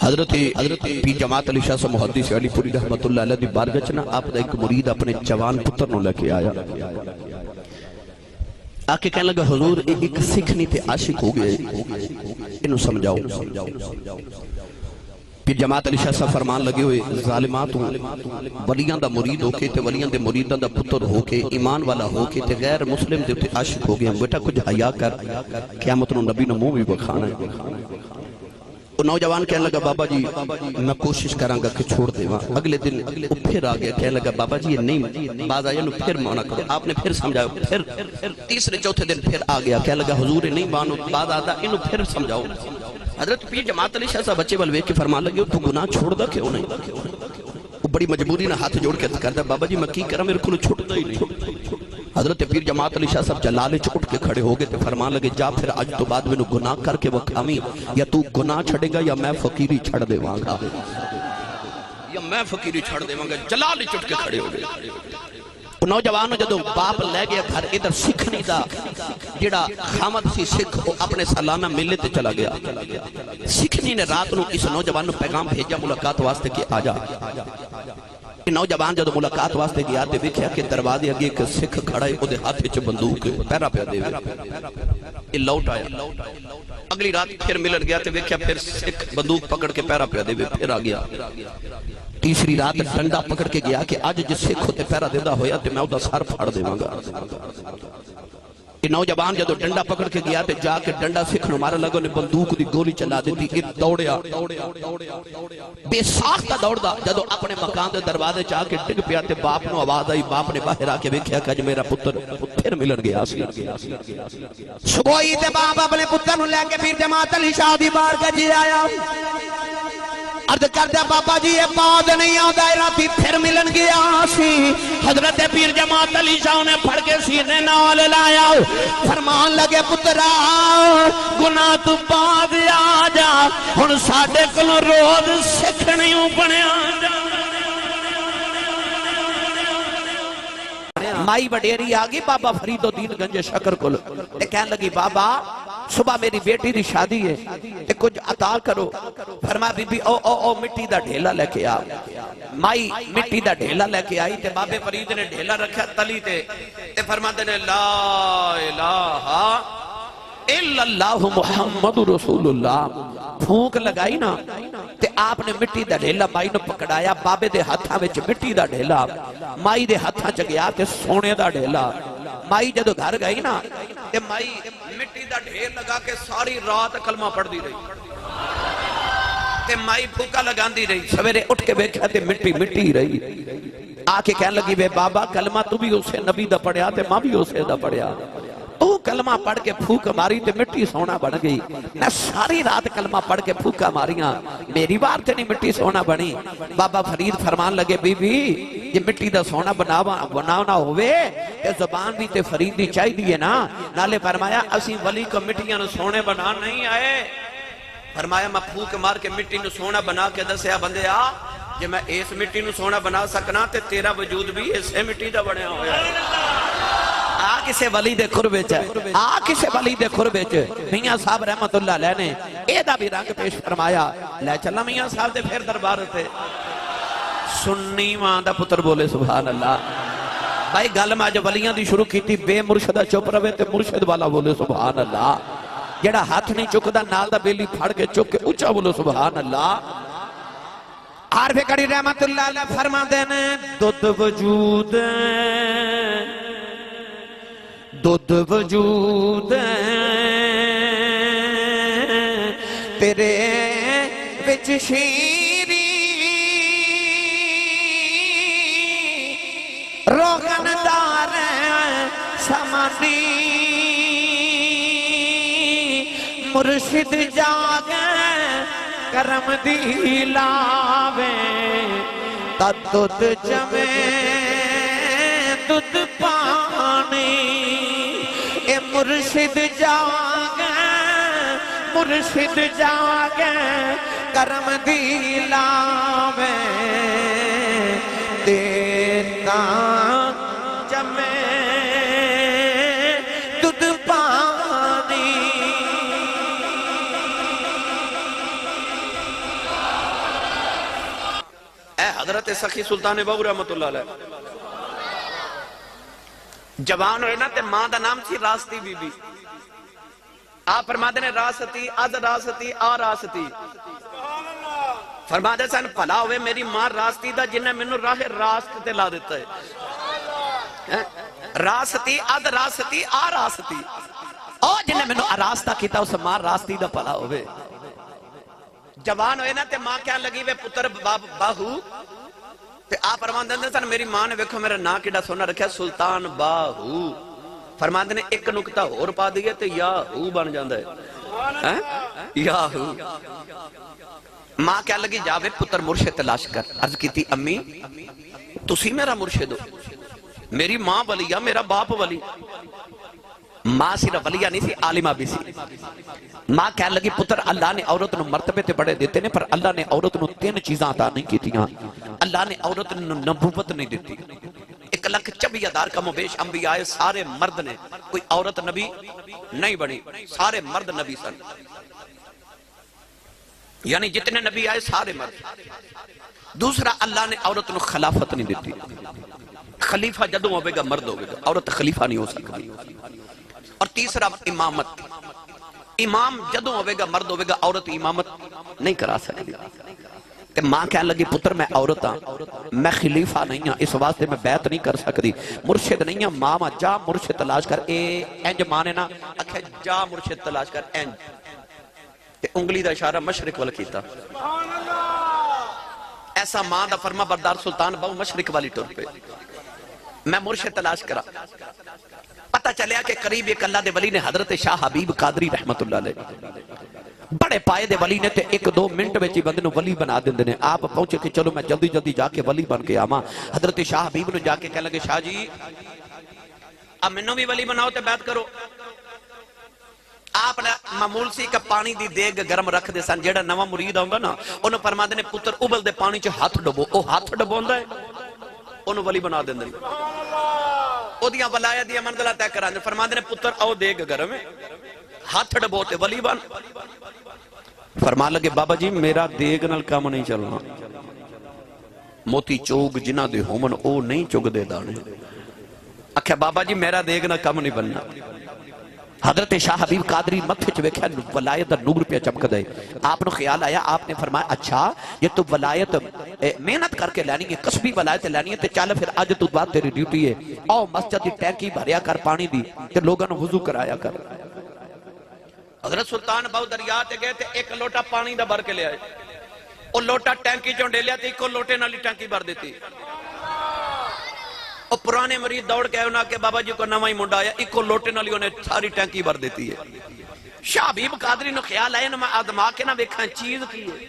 حضرت پیر جماعت علی شاہ صاحب محدث علی پوری رحمت اللہ علیہ دی بارگاہ چ نا آپ دا ایک مرید اپنے جوان پتر نو لے کے آیا آکے کہنے لگا حضور ایک سکھ نہیں تے عاشق ہو گئے انہوں سمجھاؤ پھر جماعت علی شاہ صاحب فرمان لگے ہوئے ظالمات ہوں ولیاں دا مرید ہو کے تے ولیاں دے مریداں دا پتر ہو کے ایمان والا ہو کے تے غیر مسلم دے تے عاشق ہو گئے بیٹا کچھ حیا کر قیامت نو نبی نو منہ بھی بکھانا ہے وہ نوجوان کہنے لگا بابا جی میں کوشش کروں گا کہ چھوڑ دے وہاں اگلے دن پھر آگیا کہنے لگا بابا جی یہ نہیں باز آیا نو پھر مانا کرو آپ نے پھر سمجھاؤ پھر تیسرے چوتھے دن پھر آگیا کہنے لگا حضور نہیں مانو باز آتا انہوں پھر سمجھاؤ حضرت پیر جماعت علی شاہ صاحب بچے بلوے کے فرمان لگے تو گناہ چھوڑ دا کیوں نہیں وہ بڑی مجبوری نہ ہاتھ جوڑ کے کرتا بابا جی میں کی کرا میرے کو چھوڑتا ہی نہیں حضرت پیر جماعت علی شاہ صاحب جلالے اٹھ کے کھڑے ہو گئے تے فرمان لگے جا پھر آج تو بعد میں گناہ کر کے وہ کامی یا تو گناہ چھڑے گا یا میں فقیری چھڑ دے وانگا یا میں فقیری چھڑ دے وانگا جلالے اٹھ کے کھڑے ہو گئے نوجوانوں جدو باپ لے گیا گھر ادھر سکھ نہیں دا جڑا خامد سی سکھ اپنے سالانہ ملے تے چلا گیا سکھنی نے رات نو اس نوجوان نو پیغام بھیجا ملاقات واسطے کہ آجا نوجوان جدو ملاقات واسطے گیا تے دیکھیا کہ دروازے اگے ایک سکھ کھڑا ہے اودے ہاتھ وچ بندوق پیرا پیا دے یہ لوٹ آیا اگلی رات پھر ملن گیا تے دیکھیا پھر سکھ بندوق پکڑ کے پیرا پیا دے پھر آ گیا تیسری رات ڈنڈا پکڑ کے گیا کہ آج جس سکھ ہوتے پیرا دیدہ ہویا تے میں اودہ سار پھاڑ دے مانگا یہ نوجوان جدو ڈنڈا پکڑ کے گیا تے جا کے ڈنڈا سکھ نو مارا لگو نے بندوق دی گولی چلا دیتی یہ دوڑیا بے ساختہ دوڑ دا جدو اپنے مکان دے دروازے چاہ کے ڈگ پیا تے باپ نو آواز آئی باپ نے باہر آکے ویکھیا کہ میرا پتر پھر ملن گیا صبحی تے باپ اپنے پتر نو لے کے پھر جماعت علی شاہ دی بارگاہ جی آیا عرض کر دیا بابا جی یہ بعد نہیں آؤں دائرہ پھر ملن گیا سی حضرت پیر جماعت علی شاہ نے پھڑ کے سینے نال لایا فرمان لگے پترا گناہ تو بعد آ جا ہن ساڑھے کلوں روز سکھنیوں بنے آ جا مائی بڑیری آگی بابا فرید الدین گنج شکر کل کہنے لگی بابا صبح میری بیٹی دی شادی ہے تے کچھ عطا کرو فرما بی بی او مٹی دا ڈھیلا لے کے آ مائی مٹی دا ڈھیلا لے کے آئی تے بابے فرید نے ڈھیلا رکھا تلی تے فرما دینے لا الہ الا اللہ محمد رسول اللہ پھونک لگائی نا تے آپ نے مٹی دا ڈھیلا مائی نو پکڑایا بابے دے ہاتھاں وچ مٹی دا ڈھیلا مائی دے ہاتھاں چ گیا تے سونے دا ڈھیلا مائی جدو گھر گئی نا تے مائی مٹی دا ڈھیر لگا کے ساری رات کلمہ پڑھ دی رہی تے مائی پھوکا لگان دی رہی سویرے اٹھ کے بیکھا تے مٹی مٹی رہی آکے کہنے لگی بے بابا کلمہ تو بھی اسے نبی دا پڑھیا تے ماں بھی اسے دا پڑھیا تو کلمہ پڑھ کے پھوک ماری تے مٹی سونا بن گئی میں ساری رات کلمہ پڑھ کے پھوکا ماریاں میری بار تے نہیں مٹی سونا بنی بابا فرید فرمان لگے بی بی یہ مٹی دا سونا بناونا ہوئے کہ زبان بھی تے فرید دی چاہی دیئے نا نالے فرمایا اسی ولی کو مٹیاں سونے بنا نہیں آئے فرمایا میں پھوک مار کے مٹی نو سونا بنا کے دسیا بندے آ جے میں اس مٹی نو سونا بنا سکنا تے تیرا وجود بھی اسے مٹی دا بنیا ہویا ہے آ کسے ولی دے کھربے چاہے آ کسے ولی دے کھربے چاہے میاں صاحب رحمت اللہ علیہ نے اے دا بھی رنگ پیش فرمایا لے چلا میاں صاحب دے پھر دربار تھے سنی ماں دا پتر بولے سبحان اللہ بھائی گل میں جو ولیاں دی شروع کی تھی بے مرشدہ چپ روے تے مرشد والا بولے سبحان اللہ جڑا ہاتھ نہیں چکدا نال دا بیلی پھڑ کے چک کے اونچا بولو سبحان اللہ عارف کڑی رحمت اللہ علیہ فرما دینے دودھ وجود دودھ وجود تیرے وچ شیری روغن دار سمانی مرشد جاگ کرم دی لاوے تا دودھ جمے دودھ پانی اے مرشد جاگ کرم دی لاوے دیتا جمے دودھ پانی حضرت سخی سلطان بہو رحمت اللہ علیہ جوان ہوئے نا تے ماں دا نام سی راستی بی بی. آپ فرماتے نے راستی از راستی آ راستی. فرماتے سن پلا ہوئے میری ماں راستی دا جنہیں منو راہ راست تے لا دیتا ہے. راستی از راستی آ راستی او جنہیں منو راستہ کیتا اس ماں راستی دا پلا ہوئے. جوان ہوئے نا تے ماں کیا لگی وے پتر باہو. تے آپ فرماندے نے سن میری ماں نے ویکھو میرا نا کیڑا سونا رکھیا سلطان باہو. فرماندے نے ایک نکتہ اور پا دیئے تے یاہو بن جاندہ ہے. یاہو. ماں کیا لگی جاوے پتر مرشد تلاش کر. عرض کی تھی امی تسی میرا مرشد ہو. میری ماں ولیہ میرا باپ ولی. ماں صرف ولیہ نہیں سی عالمہ بھی سی. ماں کہنے لگی پتر اللہ نے عورت نو مرتبے تے بڑے دیتے نے پر اللہ نے عورت نو 3 چیزاں عطا نہیں کی تھیاں. اللہ نے عورت نو نبوت نہیں دیتی. 1,24,000 کم و بیش انبیاء سارے مرد نے کوئی عورت نبی نہیں بنی. سارے مرد نبی سن. یعنی جتنے نبی آئے سارے مرد. دوسرا اللہ نے عورت نو خلافت نہیں دیتی. خلیفہ جدوں ہوئے گا مرد ہوئے گا عورت خلیفہ نہیں ہو سکتی. اور تیسرا امامت. امام جدوں ہوئے گا مرد ہوئے گا عورت امامت نہیں کرا سکتی. کہ ماں کہنے لگی پتر میں عورت ہاں میں خلیفہ نہیں ہاں اس واسطے میں بیعت نہیں کر سکتی. مرشد نہیں ہاں ماما جا مرشد تلاش کر. انج ماں نے نا اکھے جا مرشد تلاش کر انج. تے انگلی دا اشارہ مشرق والا کیتا. ایسا ماں دا فرما بردار سلطان بہو مشرق والی ٹر پہ. میں مرشد تلاش کرا. پتہ چلیا کہ قریب ایک اللہ دے ولی نے حضرت شاہ حبیب قادری رحمت اللہ علیہ بڑے پائے دے ولی نے تے 1-2 منٹ وچ بندے نو ولی بنا دیندے نے. آپ پہنچے کہ چلو میں جلدی جلدی جا کے ولی بن کے آواں. حضرت شاہ حبیب نے جا کے کہنے لگے شاہ جی اب منو بھی ولی بناؤ تے بیعت کرو. آپ نے معمول سی کہ پانی دی دیگ گرم رکھ دے سن. جیڑا نواں مرید آؤں نا انہوں فرماندے نے پتر ابل دے پانی چ ہاتھ ڈبو. او ہاتھ ڈبوندا ہے انہوں ولی بنا دیندے نے. او دیاں ولایت دیاں منزلہ طے کراندے. فرماندے نے پتر او دیگ گرم ہے ہاتھ ڈبو تے ولی بن. فرما لگے بابا جی میرا دیگ نال کام نہیں چلنا. موتی چوگ جنہ دے ہومن او نہیں چگ دے دانے. اکھے بابا جی میرا دیگ نال کام نہیں بننا. حضرت شاہ حبیب قادری متھے چ ویکھیا ولایت دا نور پہ چمک دے. آپ نو خیال آیا. آپ نے فرمایا اچھا یہ تو ولایت محنت کر کے لینی ہے کسبی ولایت لینی ہے تے چل پھر اج تو بعد تیری ڈیوٹی ہے او مسجد دی ٹینکی بھریا کر پانی دی تے لوگاں نو وضو کرایا کر. حضرت سلطان بہو دریا تے گئے تے 1 لوٹا پانی دا بھر کے لے آئے. او لوٹا ٹینکی چوں ڈیلیا تے 1 لوٹے نال ٹینکی بھر دیتی. اور پرانے مرید دوڑ کے انہاں کہ بابا جی کو نواں ہی منڈا آیا 1 لوٹے نال انہیں ساری ٹینکی بھر دیتی ہے. شاہ حبیب قادری نو خیال آیا میں آدما کے نہ ویکھاں چیز کی ہے.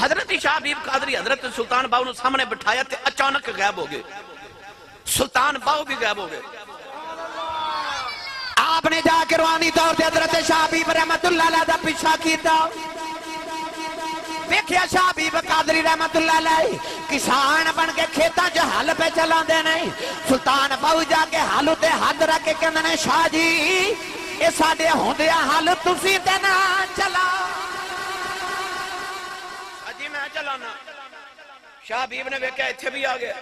حضرت شاہ حبیب قادری حضرت سلطان باہو نو سامنے بٹھایا تے اچانک غائب ہو گئے. سلطان باہو بھی غائب ہو گئے. آپ نے جا کے روحانی طور تے حضرت شاہ حبیب رحمت اللہ علیہ دا پیچھا کیتا. ویکھیا شاہ حبیب قادری رحمت اللہ علیہ کسان بن کے کھیتاں چ ہل پہ چلاندے نہیں. سلطان باہو جا کے ہل تے ہاتھ رکھ کے کہندے نے شاہ جی اے ساڈے ہوندیاں ہل تسی تے نہ چلا. اجی میں چلانا. شاہ حبیب نے ویکھیا ایتھے بھی آ گیا.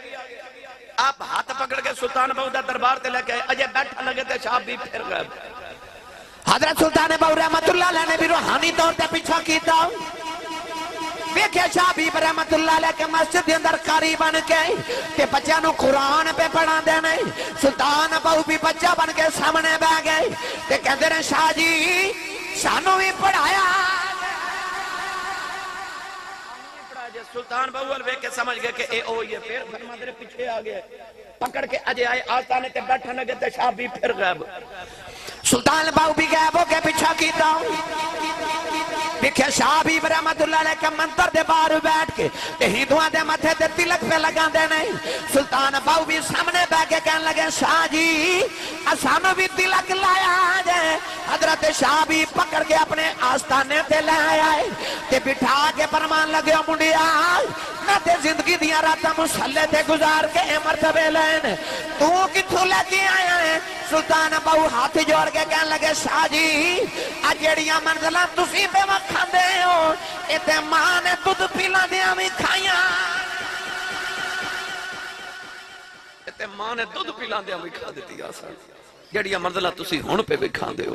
آپ ہاتھ پکڑ کے سلطان باہو دا دربار تے لے کے آئے. اجے بیٹھا لگے تے شاہ حبیب پھر غائب. حضرت سلطان باہو رحمت اللہ علیہ نے بھی روحانی طور تے پیچھا کیتا. ویکھیا شاہ حبیب رحمت اللہ علیہ کے مسجد دے اندر قاری بن کے کہ بچیاں نو قرآن پہ پڑھا دے نہیں. سلطان باہو بھی بچہ بن کے سامنے بہ گئے تے کہندے نے شاہ جی سانو بھی پڑھایا. سلطان باہو ویکھ کے سمجھ گئے کہ اے او یہ پھر فرماندے نے پیچھے آ گئے. پکڑ کے اجے آئے آستانے تے بیٹھن لگے تے شاہ بھی پھر غائب. سلطان باہو بھی غائب ہو کے پیچھا کیتا. ویکھیا شاہ حبیب رحمت اللہ علیہ کے منتر دے باہر بیٹھ کے تے ہندوؤں دے متھے تے تلک پہ لگاندے نہیں. سلطان باہو بھی سامنے بیٹھ کے کہنے لگے شاہ جی اسانو بھی تلک لایا جائے. حضرت شاہ بھی پکڑ کے اپنے آستانے تے لے آئے تے بٹھا کے فرمان لگے منڈیا نہ تے زندگی دیاں راتاں مسلے تے گزار کے اے مرتبے لین تو کتھوں لے کے آیا ہے. سلطان باہو ہاتھ جوڑ کے کہنے لگے شاہ جی آ جیڑیاں منزلاں تسی پہ کھاندے ہو اے تے ماں نے دودھ پلا دیاں بھی کھائیاں. تے ماں نے دودھ پلاندیاں بھی کھا دیتی آسان جڑیاں منزلہ تسی ہن پہ بھی کھاندے ہو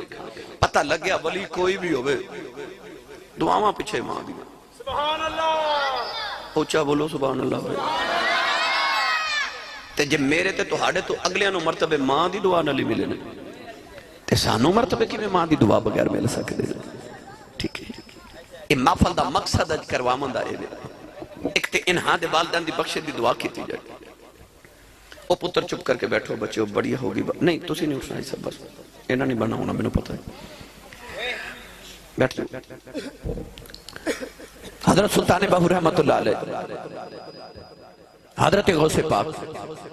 پتہ لگ گیا ولی کوئی بھی ہوئے دعاواں پیچھے ماں دی سبحان اللہ اونچا بولو سبحان اللہ تے جے میرے تے تہاڈے تو اگلیاں نو مرتبے ماں دی دعا نال ہی ملے نے تے سانو مرتبے کیویں ماں دی دعا بغیر مل سکدے ٹھیک ہے یہ محفل دا مقصد اج کرواون دا اے ایک تے انہاں دے والدین دی بخشش دی دعا کیتی جائے او پتر چپ کر کے بیٹھو بچے بڑھیا ہوگی نہیں تسی نہیں اٹھنا سب بس انہاں نہیں بننا ہونا مینوں پتہ ہے بیٹھ جاؤ حضرت سلطان باہو رحمت اللہ علیہ حضرت غوث پاک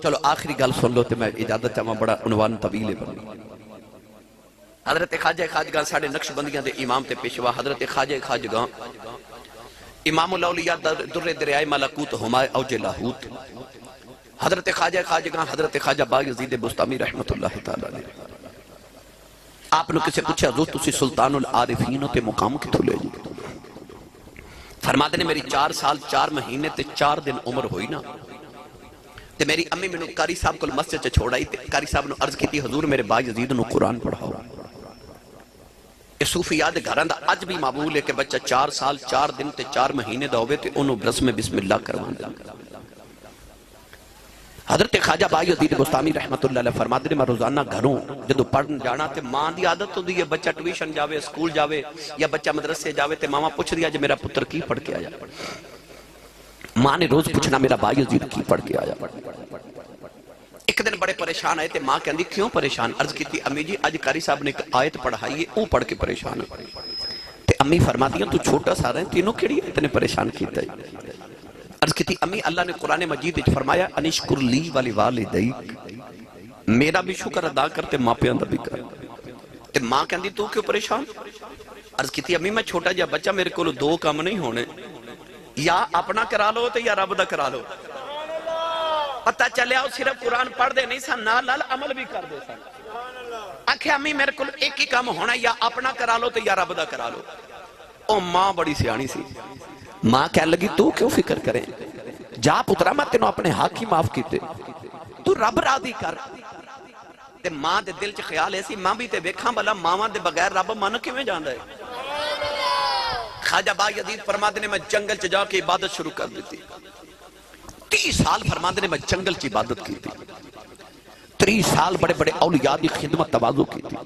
چلو آخری گل سن لو تے میں اجازت چاہواں بڑا عنوان طویل ہے حضرت خواجہ خواجگاں ساڑھے نقش بندیاں دے امام تے پیشوا حضرت خواجہ خواجگاں امام الاولیاء در دریائے ملکوت ہمائے اوج لاہوت حضرت خواجہ خواجگاں حضرت خواجہ بایزید بستامی رحمت اللہ تعالیٰ نے آپ نے کسے پوچھا حضور تسی سلطان العارفین تے مقام کی تھولے جی فرما دے نے میری 4 سال 4 مہینے تے 4 دن عمر ہوئی نا تے میری امی میں قاری صاحب کو مسجد چ چھوڑائی تے قاری صاحب نے عرض کیتی حضور میرے بایزید نو قرآن پڑھاؤ صوفیاء دے گھراں دا اج بھی معمول ہے کہ بچہ 4 سال 4 دن تے 4 مہینے دا ہوئے تے انہوں رسم بسم اللہ کروان دا حضرت خواجہ بایزید بستامی رحمت اللہ علیہ فرماتے ہیں میں روزانہ گھروں جدو پڑھن جانا تے ماں دی عادت ہوندی ہے بچہ ٹیوشن جاوے سکول جاوے یا بچہ مدرسے جاوے تے ماما پوچھ دیا جو میرا پتر کی پڑھ کے آیا ماں نے روز پوچھنا میرا بایزید کی پڑھ کے آیا ایک دن بڑے پریشان آئے تے ماں کہندی کیوں پریشان عرض کی تھی امی جی آج قاری صاحب نے ایک آیت پڑھائی ہے او پڑھ کے پریشان ہے تے امی فرماتی ہیں تو چھوٹا سا رہے ہیں تینوں کیڑی اتنے پریشان کیتا ہے عرض کی تھی امی اللہ نے قرآن مجید فرمایا انشکر لی والی والدیک میرا بھی شکر ادا کرتے ماں پہ اندر بھی کر تے ماں کہندی تو کیوں پریشان عرض کی تھی امی میں چھوٹا جا بچہ میرے کو 2 کام نہیں ہونے یا اپنا کرا لو تے یا رب دا کرا لو پتہ چلے آؤ صرف قرآن پڑھ دے نہیں سا نال نال عمل بھی کر دے سا آکھے امی میرے کو ایک ہی کام ہونا یا اپنا کرا لو تے یا رب دا کرا لو او ماں بڑی سیانی سی ماں کہنے لگی تو کیوں فکر کریں جا پترا میں تینوں اپنے حق ہی معاف کیتے تو رب راضی کر تے ماں دے دل چ خیال ایسی ماں بھی تے ویکھاں بلا ماواں دے بغیر رب من کیویں جاندا ہے خواجہ بایزید فرماتے نے میں جنگل چ جا کے عبادت شروع کر دیتی 30 سال فرماتے نے میں جنگل چ عبادت کی تھی 30 سال بڑے بڑے اولیاء دی خدمت تواضع کی تھی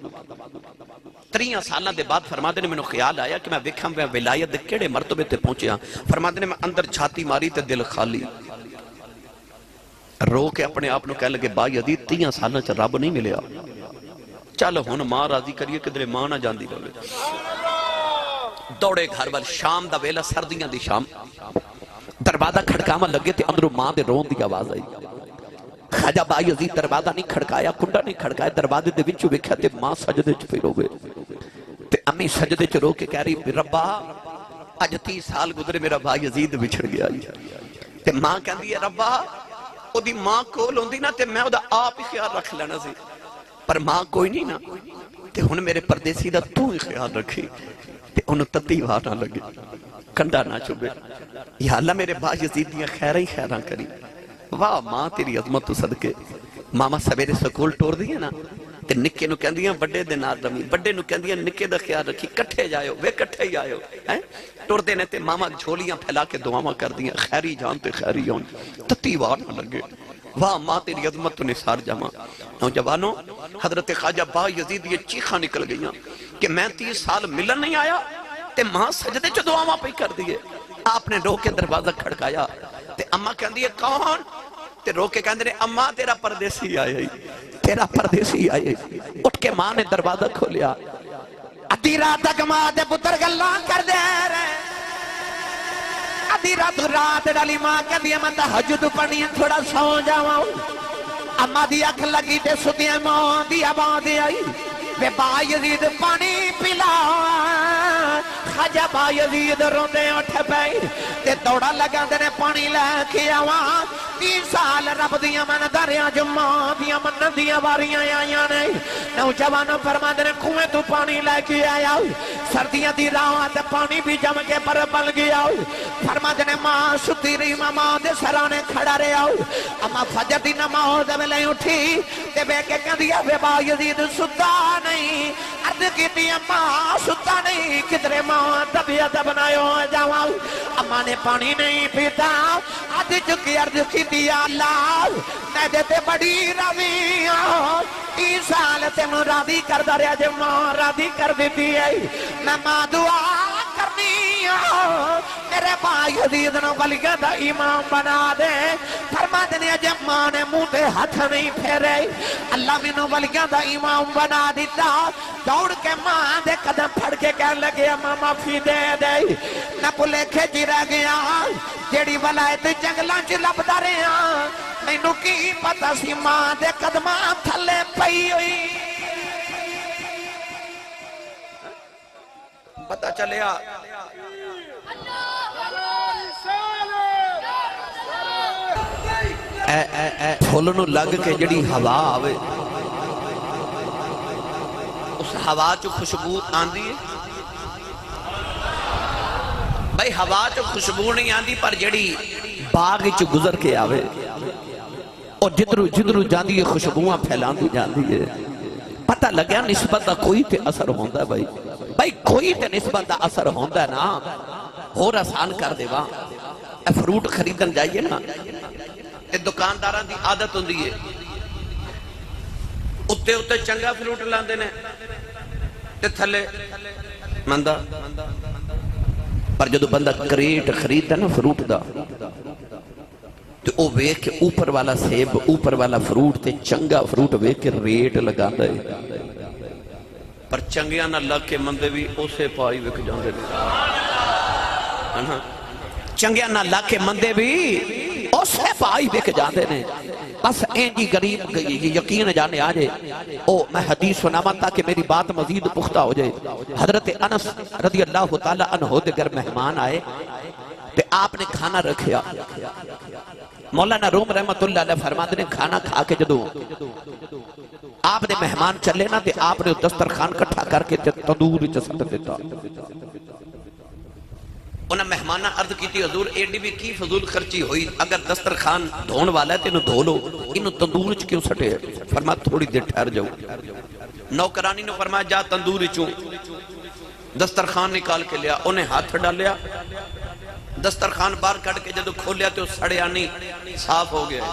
30 سالہ دے بعد فرماتے نے میں نے خیال آیا کہ میں ویکھاں میں ولایت دے کیڑے مرتبے تے پہنچیا فرماتے نے میں اندر چھاتی ماری تے دل خالی رو کے اپنے آپ نو کہہ لگے بایزید 30 سالہ چ رب نہیں ملیا چل ہن ماں راضی کریے کدھر ماں نہ جاندی رہے دوڑے گھر وال شام دا ویلا سردیاں دی شام دروازہ کھڑکاواں لگے تے اندروں ماں دے رون دی آواز آئی خواجہ بایزید دروازہ نہیں کھڑکایا کنڈا نہیں کھڑکایا دروازے دے وچوں ویکھیا تے ماں سجدے چ پئی روے تے امی سجدے چ رو کے کہہ رہی ربا اج 30 سال گزرے میرا بایزید بچھڑ گیا تے ماں کہندی ہے ربا او دی ماں کول ہوندی نا تے میں او دا آپ ہی خیال رکھ لینا سی پر ماں کوئی نہیں نا تے ہن میرے پردیسی دا تو ہی خیال رکھی تے انہوں تتی وار نہ لگے کنڈا نہ چوبے یا اللہ میرے بایزید دیاں خیراں ہی خیراں کری واہ ماں تیری عظمت تو صدقے ماما سویرے سکول ٹور دیئے نا تے نکے نو کہندیاں بڑے دے نال رمی بڑے نو کہندیاں نکے دا خیال رکھی کٹھے جائیو وے کٹھے ہی آئیو ٹور دینے تے ماما جھولیاں پھیلا کے دعاواں کر دیاں خیری جان تے خیری جان تتی وار نہ لگے واہ ماں تیری عظمت تو نثار جمع نوجوانوں حضرت خواجہ بایزید یہ چیخاں نکل گئیاں کہ میں 30 سال ملن نہیں آیا تے ماں سجدے چ دعاواں پہ کر دیے آپ نے رو کے دروازہ کھڑکایا تے اماں کہندی ہے کون تے رو کے کہندے نے اماں تیرا پردیسی آئے تیرا پردیسی آئے اٹھ کے ماں نے دروازہ کھولیا ادھی رات تک ماں دے پتر گلاں کر دے رہے ادھی رات ڈالی ماں کہندی ہے میں تہجد پڑھنی تھوڑا سو جاواں اماں دی اکھ لگی تے سدیاں ماں دی آواز آئی بے بایزید پانی پلا خواجہ بایزید روندے اٹھ پئی تے دوڑا لگا نے پانی لے کے آواں 30 سال رب دیاں من دریاں جمعہ دیاں من دیاں واریاں آئیاں نے نوجوانوں فرما نے کنویں تو پانی لے کے آیا سردیاں دی رات پانی بھی جم کے پر بل گیا فرما نے ماں ستی رہی ماں دے سرانے کھڑا رہا اما فجر دی نماز ویلے اٹھی تے بے کے کہندی اے بایزید ستا نہیں عرض کیتی ماں ستا نہیں کدرے ماں طبیعت بنایو جاواں اما نے پانی نہیں پیتا عرض چکی عرض کیتی یا اللہ میں دیتے بڑی راضی ہوں 30 سال تینوں راضی کردا رہیا جے ماں راضی کر دیتی ہے میں ماں دعا کرنی ہوں میرے بایزید نو ولیاں دا امام بنا دے فرما دے جے ماں نے منہ تے ہاتھ نہیں پھیرے اللہ مینوں ولیاں دا امام بنا دیتا دوڑ کے ماں دے قدم پھڑ کے کہنے لگے ماں معافی دے دے نہ بھلے کھیچی رہ گیا جیڑی ولایت جنگلاں چ لبدا رہیا مینوں کی پتہ سی ماں دے قدماں تھلے پئی ہوئی پتہ چلیا پھول نو لگ کے جڑی ہوا آوے اس ہوا چو خوشبو آندی ہے بھائی ہوا چو خوشبو نہیں آندی پر جڑی باغ چ گزر کے آوے اور جدرو جاندی ہے خوشبواں پھیلاندی جاندی ہے پتہ لگیا نسبت دا کوئی تے اثر ہوندا ہے بھائی کوئی تے نسبت دا اثر ہوندا ہے نا اور آسان کر دے وا فروٹ خریدن جائیے نا تے دکانداراں دی عادت ہوندی ہے اتے اتے چنگا فروٹ لاندے نے تے تھلے مندا پر جدو بندہ کریٹ خریدتا نا فروٹ دا تو او ویک کے اوپر والا سیب اوپر والا فروٹ تے چنگا فروٹ ویک کے ریٹ لگا دے پر چنگیاں نہ لگ کے مندے بھی اسے پائی وک جاندے نے چنگیاں نہ لگ کے مندے بھی اسے پائی وک جاندے نے بس این جی غریب یقین جانے آجے او میں حدیث سناما تاکہ میری بات مزید پختہ ہو جائے حضرت انس رضی اللہ تعالیٰ عنہ دے گر مہمان آئے تے آپ نے کھانا رکھیا مولانا روم رحمت اللہ علیہ فرماتے نے کھانا کھا کے جدو آپ نے مہمان چلے نا تے آپ نے دسترخوان کٹھا کر کے تندور وچ سٹ دیتا انہاں مہمانہ عرض کی تھی حضور ایڈی بھی کی فضول خرچی ہوئی اگر دسترخوان دھون والا ہے تو انہوں دھو لو انہوں تندور وچ کیوں سٹے فرما تھوڑی دیر ٹھہر جاؤ نوکرانی نے فرمایا جا تندور وچوں دسترخوان نکال کے لیا انہیں ہاتھ ڈالیا دسترخوان باہر کٹ کے جدو کھولیا تو سڑیا نہیں صاف ہو گیا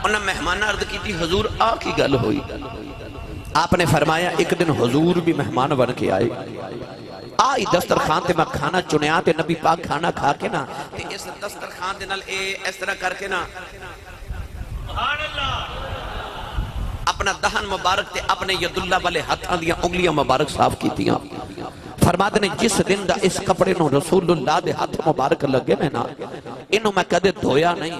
انہاں مہمانہ عرض کی تھی حضور آ کی گل ہوئی آپ نے فرمایا ایک دن حضور بھی مہمان بن کے آئے آئی دسترخوان تے میں کھانا چنیا تے نبی پاک کھانا کھا کے نا تے اس دسترخوان دے نال اس طرح کر کے نا اپنا دہن مبارک تے اپنے ید اللہ والے ہاتھاں دیاں انگلیاں مبارک صاف کیتیاں فرماتے نے جس دن دا اس کپڑے نو رسول اللہ دے ہاتھ مبارک لگے میں نا انہوں میں کدے دھویا نہیں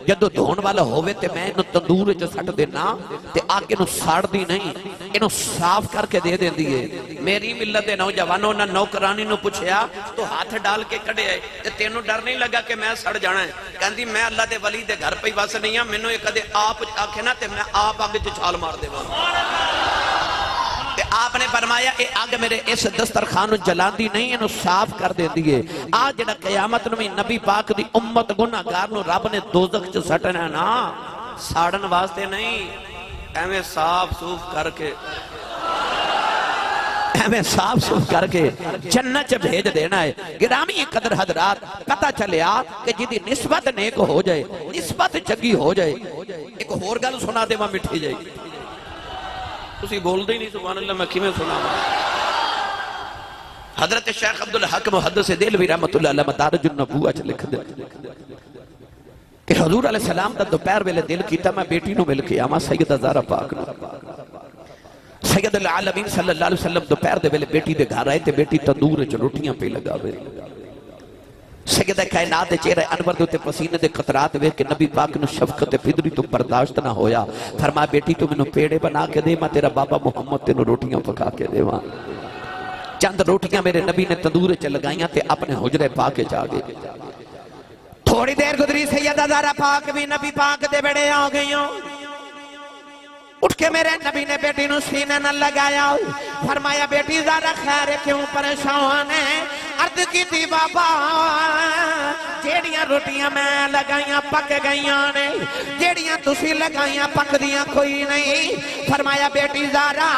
جدو دھون والا ہوئے تے میں انہوں تندور جو سٹ دینا تے آکے انہوں ساڑ دی نہیں انہوں صاف کر کے دے دیں دیئے میری ملت نوجوانوں نے نوکرانی نو پوچھیا تو ہاتھ ڈال کے کڑے آئے تے تینوں ڈر نہیں لگا کہ میں سڑ جانا ہے کہندی میں اللہ دے ولی دے گھر پہ ہی واسے نہیں ہاں میں نو یہ کدے آپ آکھے نا تے میں آپ آگے تے چھال مار دے آپ نے فرمایا اے آگ میرے اس دسترخوان جلان دی نہیں انہوں صاف کر دے دیئے آج جڑا قیامت میں نبی پاک دی امت گناہگار نو رب نے دوزخ چ سٹنا ہے نا ساڑن واسطے نہیں ایویں صاف صوف کر کے ہمیں صاف صوف کر کے جنت بھیج دینا ہے گرامی قدر حضرات پتہ چلیا کہ جدی نسبت نیک ہو جائے نسبت چگی ہو جائے ایک اور گل سنا دے وہاں مٹھی جائے اسی بول دے نہیں سبحان اللہ میں کیمیں سنا حضرت شیخ عبدالحق محدث دہلوی رحمت اللہ علیہ مدارج النبوہ چ لکھ دے کہ حضور علیہ السلام دا دوپہر ویلے دل کیتا میں بیٹی نو مل کے آما سیدہ زہرا پاک نو سید العالمین صلی اللہ علیہ وسلم دوپہر دے ویلے بیٹی دے گھر آئے تے بیٹی تندور وچ روٹیاں پہ لگا وے سیدہ کائنات چہرہ انور دے پسینے دے قطرات وے کہ نبی پاک نو شفقت فدری تو برداشت نہ ہویا فرمایا بیٹی تو میں نو پیڑے بنا کے دے میں تیرا بابا محمد تے نو روٹیاں پکا کے دے وہاں چند روٹیاں میرے نبی نے تندور چ لگائیاں تے اپنے حجرے پاک چ آ گئے تھوڑی دیر گزری سیدہ زہرا پاک بھی نبی پاک دے بڑے آ گئی اٹھ کے میرے نبی نے بیٹی نو سینے نہ لگایا فرمایا بیٹی زہرا خیر کیوں پریشان ہے عرض کی تھی بابا جیڑیاں روٹیاں میں لگائیاں پک گئیاں نے جیڑیاں تسی لگائیاں پک دیاں کوئی نہیں فرمایا بیٹی زہرا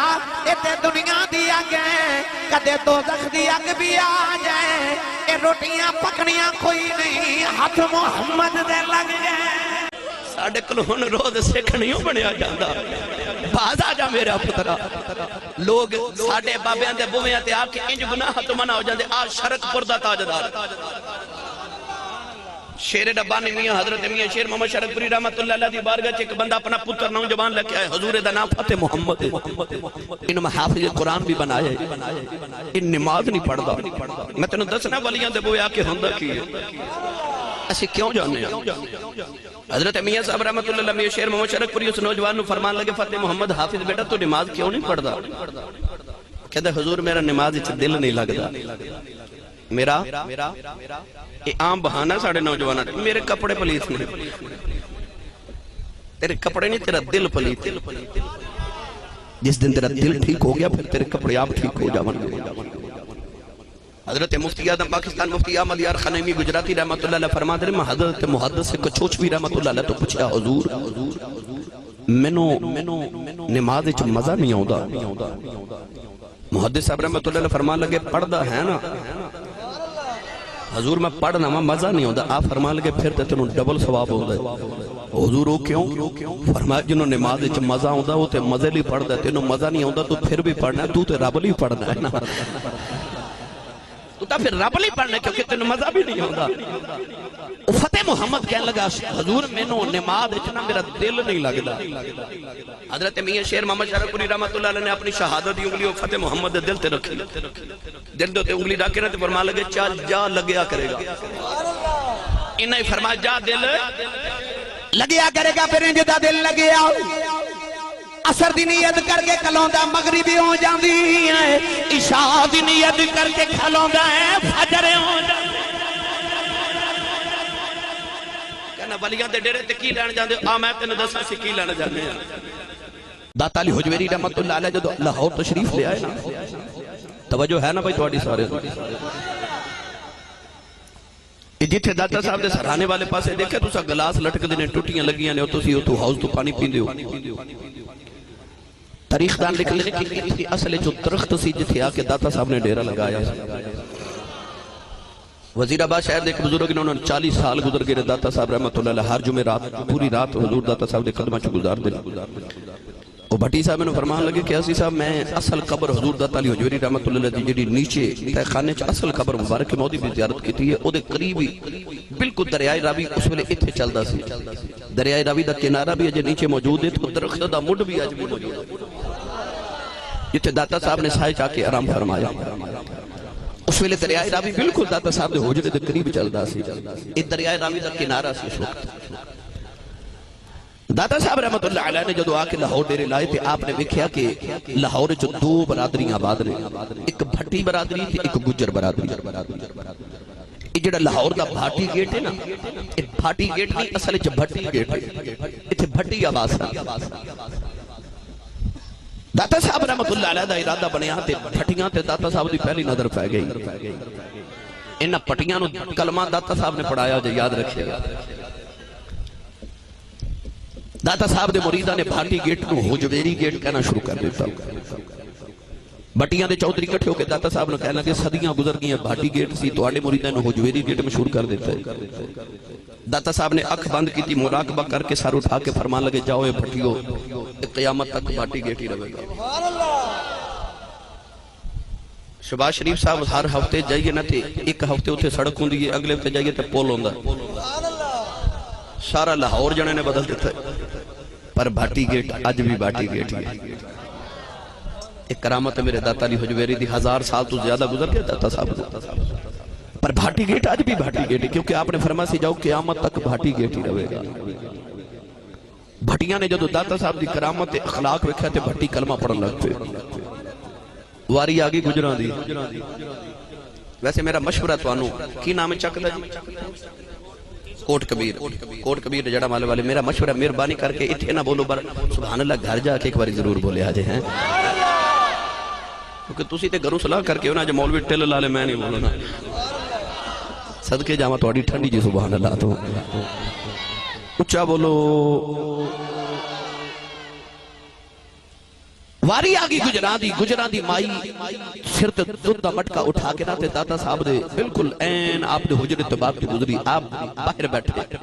اتے دنیا دی اگ ہے کدے دوزخ دی اگ بھی آ جائے اے روٹیاں پکنیاں کوئی نہیں ہاتھ محمد دے لگ گئے ساڑھے کلون روز سکھنیوں بنیا جاندہ باز آ جا میرا پترہ لوگ ساڑھے بابیاں دے بویاں تے آکے انج گناہ تو منع ہو جاندے آج شرک پردہ تاجدار شیر ربانی میاں حضرت میاں شیر محمد شرک پوری رحمت اللہ علیہ دی بارگاہ چ ایک بندہ اپنا پتر نوجوان لے کے آئے حضور دا نام فتح محمد ان میں حافظ قرآن بھی بنائے ان نماز نہیں پڑھدا میں تینوں دسنا ولیاں دے بوے آکے ہوندہ کی ہے ایسے کیوں جانے ہیں حضرت میاں صاحب رحمت اللہ علیہ شیر محمد شرک پوری اس نوجوان نو فرمان لگے فتح محمد حافظ بیٹا تو نماز کیوں نہیں پڑھدا کہتا حضور میرا نماز اچھ دل نہیں لگدا میرا یہ عام بہانہ ساڑھے نوجوانہ میرے کپڑے پلیت نہیں تیرے کپڑے نہیں تیرا دل پلیت جس دن تیرا دل ٹھیک ہو گیا پھر تیرے کپڑے آپ ٹھیک ہو جاون گے حضرت مفتی اعظم پاکستان مفتی احمد یار خنیمی گجراتی رحمت اللہ علیہ فرما دے میں حضرت محدث سے کچھوچوی رحمت اللہ علیہ تو پوچھا حضور منو نماز اچھ مزہ نہیں آؤں محدث صاحب رحمت اللہ علیہ فرما لگے پڑھدا ہے نا حضور میں پڑھنا میں مزہ نہیں ہوتا آپ فرما لگے پھر تے تنوں ڈبل ثواب ہوتا ہے حضور وہ کیوں فرمایا جنہوں نماز اچھ مزہ ہوتا وہ تے مزے لی پڑھدا ہے تنوں مزہ نہیں ہوتا تو پھر بھی پڑھنا ہے تو تے رب لی پڑھنا ہے نا تو تا پھر رب لی پڑھنا ہے کیونکہ تنوں مزہ بھی نہیں ہوتا فتح محمد کہنے لگا حضور میں نماز اتنا میرا دل نہیں لگدا حضرت میاں شیر محمد شرک پوری رحمت اللہ علیہ نے اپنی شہادت دی انگلی فتح محمد دل تے رکھی دل دے انگلی رکھے نا تے فرما لگے چل جا لگیا کرے گا انہیں فرمایا جا دل لگیا کرے گا پھر انجدہ دل لگیا عصر دی نیت کر کے کلوندا مغربی ہو جاندی ہے عشاء دی نیت کر کے کھلوندا ہے فجر ہو جاندی کہنا ولیاں دے ڈیرے تے کی لین جاندے میں تینوں دساں سی کی لین جاندے داتا علی حجویری رحمت اللہ علیہ جدو لاہور تشریف لے آئے نا توجہ ہے نا بھائی تھوڑی سارے جتھے داتا صاحب دے سرانے والے پاسے دیکھے تو سا گلاس لٹک دینے ٹوٹیاں لگیاں نے تو سی ہو تو ہاؤس تو پانی پیندے ہو تاریخ دان لکھ لینے کی اصل جو درخت سی جتھے آکے داتا صاحب نے ڈیرہ لگایا وزیر آباد شہر دے ایک بزرگ انہوں نے 40 سال گزر گئے داتا صاحب رحمت اللہ علیہ ہر جمعہ رات پوری رات حضور داتا صاحب دے قدمہ چو گزار دے وہ بھٹی صاحب نے فرمان لگے کہ اسی صاحب میں اصل قبر حضور داتا علی حجویری رحمت اللہ علیہ جڑی نیچے تہ خانے چ اصل قبر مبارک موضوع بھی زیارت کی تھی ہے او دے قریبی بالکل دریائے راوی اس ویلے ایتھے چلدا سی دریائے راوی دا کنارہ بھی اجے نیچے موجود ہے تو درخت دا مڈ بھی اج بھی موجود ہے جتھے داتا صاحب نے سائے چا کے آرام فرمایا اس ویلے دریائے راوی بالکل داتا صاحب دے حجرے دے قریب چلدا سی ایک دریائے راوی دا کنارہ سی اس وقت داتا صاحب رحمت اللہ علیہ نے جدو آکے لاہور ڈیرے لائے تھے آپ نے دیکھا کہ لاہور جو دو برادریاں آباد نے ایک بھٹی برادری تھی ایک گجر برادری یہ جڑا لاہور دا بھاٹی گیٹ ہے نا یہ بھاٹی گیٹ نہیں اصل ہے بھٹی گیٹ ہے یہ بھٹی آواز تھا داتا صاحب رحمت اللہ علیہ دا ارادہ بنیا تے بھٹیاں تے داتا صاحب دی پہلی نظر پہ گئی انہاں پٹیاں نو کلمہ داتا صاحب نے پڑھایا جو یاد رکھے گا داتا صاحب دے مریدہ نے بھاٹی گیٹ نو حجویری گیٹ کہنا شروع کر دیتا بٹیاں دے چودری کٹھے ہو کے داتا صاحب نے کہنا کہ صدیاں گزر گئی ہیں بھاٹی گیٹ سی تو آڑے مریدہ نے حجویری گیٹ میں شروع کر دیتا ہے داتا صاحب نے اکھ بند کی تھی مراقبہ کر کے سار اٹھا کے فرمان لگے جاؤ اے بھٹیو قیامت تک بھاٹی گیٹ ہی رہے گا شباز شریف صاحب ہر ہفتے جائیے نہ تھے ایک ہفتے ہوتے سڑک ہوں دیئے اگلے ہفتے جائیے تے پول ہوندہ سارا لاہور جانے نے بدل دیتا ہے پر بھاٹی گیٹ آج بھی بھاٹی گیٹ ہے ایک کرامت ہے میرے داتا علی حجویری دی 1000 سال تو زیادہ گزر گیا داتا صاحب پر بھاٹی گیٹ آج بھی بھاٹی گیٹ ہے کیونکہ آپ نے فرما سی جاؤ قیامت تک بھاٹی گیٹ ہی رہے گا بھٹیاں نے جدو داتا صاحب دی کرامت اخلاق رکھا تے بھٹی کلمہ پڑھن لگ پہ واری آگی گجراں دی ویسے میرا مشورہ توانو کی نام چکدا جی کوٹ کبیر جڑا مالے والے میرا مشورہ مہربانی کر کے اتھے نہ بولو بر سبحان اللہ گھر جا کے ایک باری ضرور بولے آجے ہیں کیونکہ تسی تے گھروں صلاح کر کے ہونا جو مولوی ٹل لالے میں نہیں بولنا صدقے جامع توڑی ٹھنڈی جی سبحان اللہ تو اچھا بولو واری آگی گجران دی مائی سر تے دودھ دا مٹکا اٹھا کے ناتے داتا صاحب دے بالکل این آپ دے حجرت باب کی گزری آپ باہر بیٹھے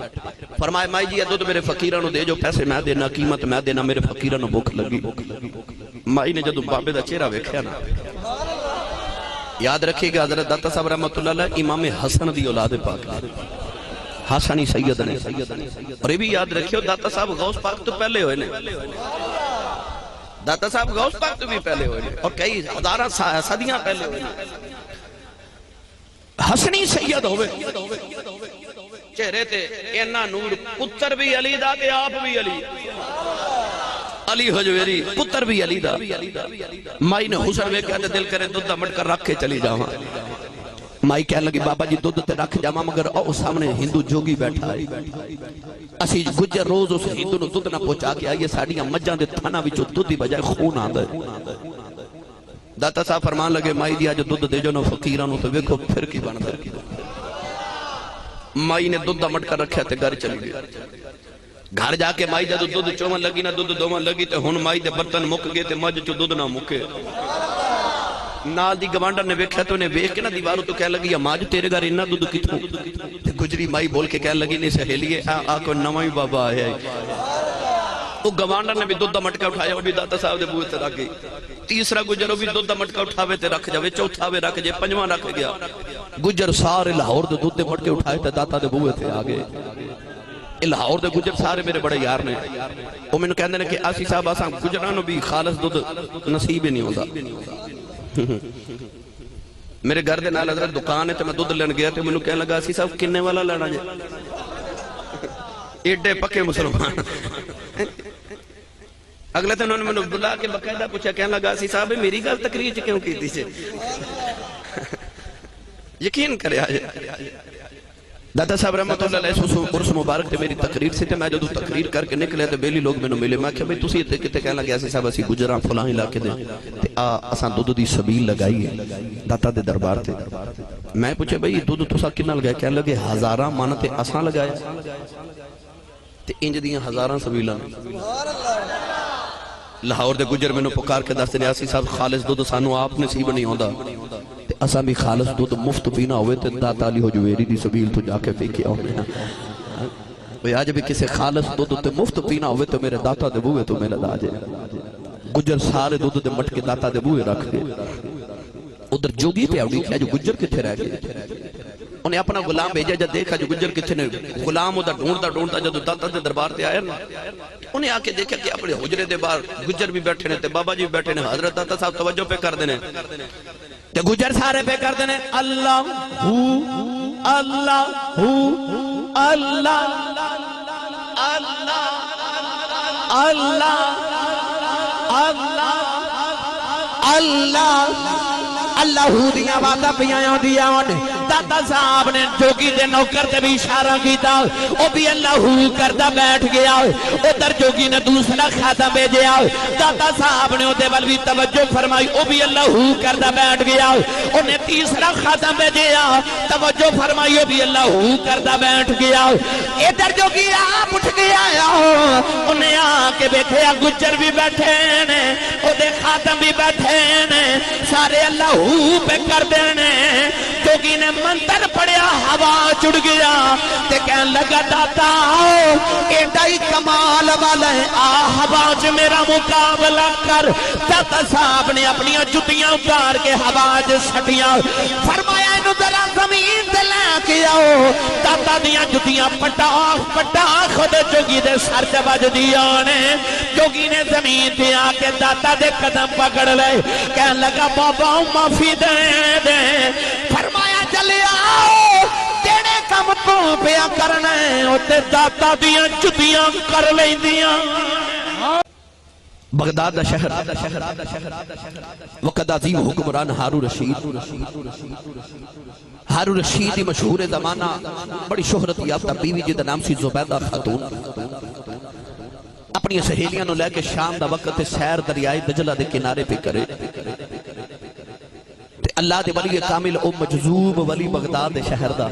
فرمائے مائی جی دودھ میرے فقیرانو دے جو پیسے میں دینا قیمت میں دینا میرے فقیرانو بھوک لگی مائی نے جدو بابے دا چہرہ ویکھیا نا یاد رکھے گا حضرت داتا صاحب رحمت اللہ علیہ امام حسن دی اولاد پاک حسنی سید نے اور یہ بھی یاد رکھے داتا صاحب غوث پاک تو پہلے ہوئے نے داتا صاحب غوث پاک تو بھی پہلے ہوئے اور کئی ہزارہ صدیاں پہلے ہوئے حسنی سید ہوئے چہرے تے اینا نور پتر بھی علی دا تے آپ بھی علی حجویری پتر بھی علی دا مائی نے حسن میں کہتے دل کرے دودھ دا مٹ کر رکھ کے چلی جاواں مائی کہنے لگی بابا جی دودھ تے رکھ جاواں مگر او سامنے ہندو جوگی بیٹھا ہے اسی گجر روز اس ہندو نو دودھ نہ پہنچا کے آئیے ساڑیاں مجھاں دے تھانا وچوں دودھ دی بجائے خون آندا ہے داتا صاحب فرمان لگے مائی دیا جو دودھ دے جو نو فقیران نو تو ویکھو پھر کی بندا ہے مائی نے دودھ دا مٹ کر رکھیا تے گھر چلی گئی گھر جا کے مائی جدو دودھ چومن لگی نہ دودھ دومن لگی تے ہن مائی دے برتن مک گئے تے مجھ چو دودھ نہ مکے نال دی گوانڈر نے ویکھیا تو نے ویکھ کے نہ دیواروں تو کہہ لگی یا ماج تیرے گھر اتنا دودھ کتھوں تے گجری مائی بول کے کہہ لگی نہیں سہیلیے آ کو نواں ہی بابا آیا وہ گوانڈر نے بھی دودھ دا مٹکا اٹھایا وہ بھی داتا صاحب دے بوئے تے رکھ گئی تیسرا گجر وہ بھی دودھ دا مٹکا اٹھاوے تے رکھ جاوے چوتھا وے رکھ جائے پنجواں رکھ گیا گجر سارے لاہور دے دودھ دے مٹکے اٹھائے تے داتا دے بوئے تے آگے لاہور دے گجر سارے میرے بڑے یار نے وہ میں نے کہنے نے کہ آسی صاحب آسان گجرانو بھی خالص دودھ نصیب ہی نہیں ہوتا میرے گھر دے نال حضرت دکان ہے تو میں دودھ لین گیا تھے میں نے کہنے لگا آسی صاحب کنے والا لینا جائے ایڈے پکے مسلمان اگلے تھے انہوں نے میں بلا کے باقاعدہ پوچھا کہنے لگا آسی صاحب میری گل تقریر کیوں کی تھی یقین کرے آجے داتا صاحب رحمت اللہ علیہ عرص مبارک تے میری تقریر سے تے میں جدو تقریر کر کے نکلے تے بیلی لوگ میں نے ملے میں کہا بھئی تُسی تے کہنے لگے ایسی صاحب اسی گجران فلاں علاقے دے تے اساں دودھ دی سبیل لگائی ہے داتا دے دربار تے میں پوچھے بھئی دودھ تُسا کنا لگایا کہنے لگے ہزاراں مانا تے اساں لگایا تے انج دیاں ہزاراں سبیلاں لاہور دے گجر میں نے پکار کے دستے نے آسی صاحب خالص دودھ سانو آپ نصیب نہیں ہوندا اساں بھی خالص دودھ مفت پینا ہوئے تے داتا علی حجویری دی سبیل تو جا کے پھینکیا ہوئے آج بھی کسی خالص دودھ تے مفت پینا ہوئے تو میرے داتا دے بوئے تو میرے داجے گجر سارے دودھ دے مٹ کے داتا دے بوئے رکھ گئے ادھر جوگی پہ آوڑی کیا جو گجر کتھے رہ گئے انہیں اپنا غلام بھیجا جب دیکھا جو گجر کتھے نے غلام ادھر ڈھونڈتا جب داتا دے دربار تے آئے انہیں آکے دیکھا کہ اپنے حجرے دے بار گجر بھی بیٹھے نے تے بابا جی بھی بیٹھے نے حضرت داتا صاحب توجہ پہ کر دینے تے گجر سارے پہ کر دینے اللہ اللہ اللہ اللہ اللہ اللہ دیاں وعدہ پیاں دیاں داتا صاحب نے جوگی دے نوکر تے بھی اشارہ کیتا او بھی اللہ کردہ بیٹھ گیا ادھر جوگی نے دوسرا خاتم بھیجیا داتا صاحب نے ادھے بل بھی توجہ فرمائی او بھی اللہ کردہ بیٹھ گیا انہیں تیسرا خاتم بھیجیا توجہ فرمائی او بھی اللہ کردہ بیٹھ گیا ادھر جوگی آپ اٹھ گیا انہیں آکے بیٹھے گجر بھی بیٹھے نے ادھے خاتم بھی بیٹھے نے سارے اللہ پہ کر دینے جوگی نے منتر پڑیا ہوا چڑ گیا تے کہن لگا داتا ایڈائی کمال والا ہے ہوا چ میرا مقابلہ کر داتا صاحب نے اپنی جتیاں اتار کے ہوا چ سٹیاں فرمایا انہوں ذرا زمین تے لے کے آؤ داتا دیاں جتیاں پٹاخ خود جوگی دے سر تے بج دیا نے جوگی نے زمین تے آ کے داتا دے قدم پکڑ لے کہن لگا بابا معافی دے فرمایا چلے آؤ تیرے کم تو پیا کرنے ہوتے داتا دیاں جتیاں کر لیں دیاں بغداد دا شہر وقت عظیم حکمران ہارون رشید دی مشہور زمانہ بڑی شہرت یافتہ بیوی جدا نام سی زبیدہ خاتون اپنی سہیلیاں نو لے کے شام دا وقت سیر دریائے دجلہ دے کنارے پہ کرے اللہ دے ولی کامل او مجذوب ولی بغداد دے شہر دا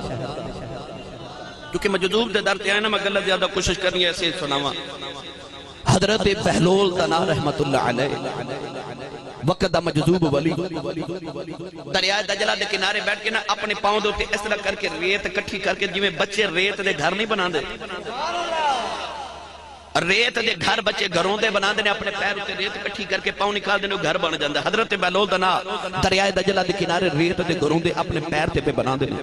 کیونکہ مجذوب دے در تے آئے نا میں گلہ زیادہ کوشش کرنی ہے ایسے سناوا حضرت بہلول تنا رحمت اللہ علیہ وقت دا مجذوب ولی دریائے دجلہ دے کنارے بیٹھ کے نا اپنے پاؤں دوتے اس طرح کر کے ریت کٹھی کر کے جویں بچے ریت دے گھر نہیں بنا دے ریت دے گھر بچے گھروں دے بنا دینے اپنے پیر ہوتے ریت کٹھی کر کے پاؤں نکال دینے گھر بن جاندے حضرت بہلول تنا دریائے دجلہ دے کنارے ریت دے گھروں دے اپنے پیر تے پہ بنا دینے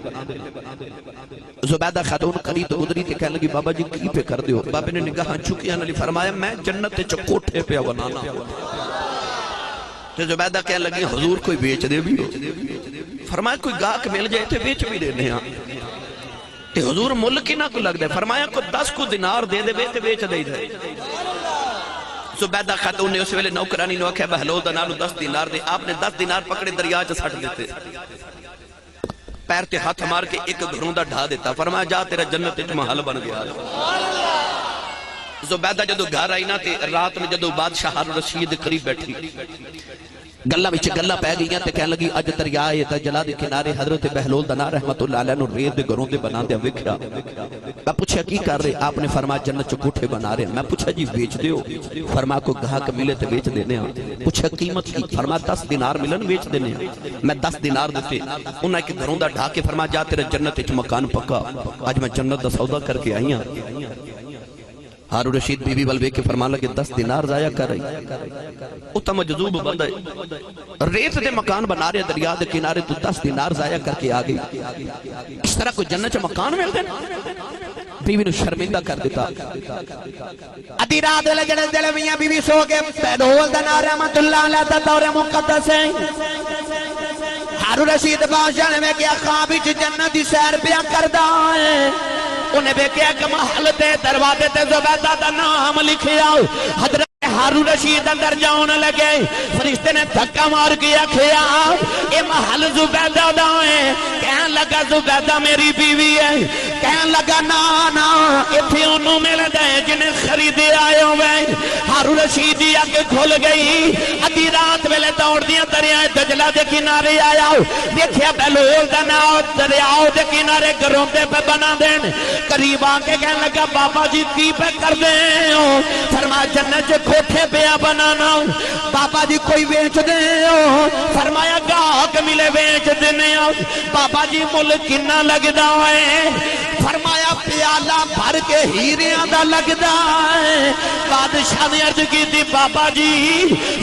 زبیدہ خاتون قریب گزری تھی کہنے لگی بابا جی کی پہ کر دیو بابا نے نگاہ چکی انہوں فرمایا میں جنت چکوٹھے پہ بنانا تو زبیدہ کہنے لگی حضور کوئی بیچ دے بھی فرمایا کوئی گاہک مل جائے تھے بیچ بھی دینے ہاں کہ حضور ملک ہی نہ کو لگ دے فرمایا کو 10 کو دینار دے دے بیچ دے دے زبیدہ خاتون نے اس ویلے نوکرانی نو کہا بہلول دا نالو 10 دینار دے آپ نے 10 دینار پکڑے دریا چا سٹ دیتے پیر تے ہاتھ مار کے ایک گھروں دا ڈھا دیتا فرمایا جا تیرا جنت اچ محل بن گیا زبیدہ جدو گھر آئی نا تے رات میں جدو بادشاہ ہارون رشید قریب بیٹھی گلہ میں گلہ پہ گئی تے کہنے لگی اج دریائے دجلہ دے کنارے حضرت بہلول تنا رحمت اللہ علیہ نو ریت دے گھروں دے بنا دے وکھرا میں پوچھا کی کر رہے آپ نے فرمایا جنت چکوٹھے بنا رہے میں پوچھا جی بیچ دیو فرمایا کو گاہک ملے تے بیچ دینے ہاں پوچھا قیمت کی فرمایا 10 دینار ملن بیچ دینے ہاں میں 10 دینار دیتے انہاں کے گھروں دا ڈھا کے فرمایا جا تیرے جنت اچ مکان پکا آج میں جنت دا سودا کر کے آئی ہاں ہارون رشید بی بی بلوے کے فرمان لگے 10 دینار ضائع کر رہی اتا مجذوب بندہ ریت دے مکان بنا رہے دریا دے کنارے تو 10 دینار ضائع کر کے آگئی اس طرح کوئی جنت چا مکان مل دے بیوی نو شرمندہ کر دیتا ادھی رات لگنے دل میاں بیوی سو کے بہلول تنا رحمت اللہ علیہ تا دور مقدس ہے ہارون رشید بادشاہ نے کیا خواب وچ جنت دی سیر پیا کردا ہے انہیں بے کیا کہ محل تے دروازے تے زبیدہ دا نام لکھیا حضرت ہارون رشید اندر جاؤن لگے فرشتے نے دھکا مار کیا کھیا اے محل زبیدہ دا ہے کہن لگا زبیدہ میری بیوی ہے کہن لگا نا اتھے انہوں مل دے جنہیں خریدے آئے ہوئے ہارون رشیدی آگے کھل گئی ادھی رات ویلے دوڑ دیا دریائے دجلہ دے کنارے آیا دیکھیا بہلول تنا دریاؤ دے کنارے گھروں پہ بنا دین قریب آنکے کہن لگا بابا جی کی پہ کر دیں فرمایا جنت سے کھوٹے پہ بنانا بابا جی کوئی بیچ دیں فرمایا گاہک ملے بیچ دینے بابا جی ملک کنہ لگ دا ہے فرمایا پیالہ بھر کے ہیریاں دا لگ دا ہے بادشاہ نے عرض کی تھی بابا جی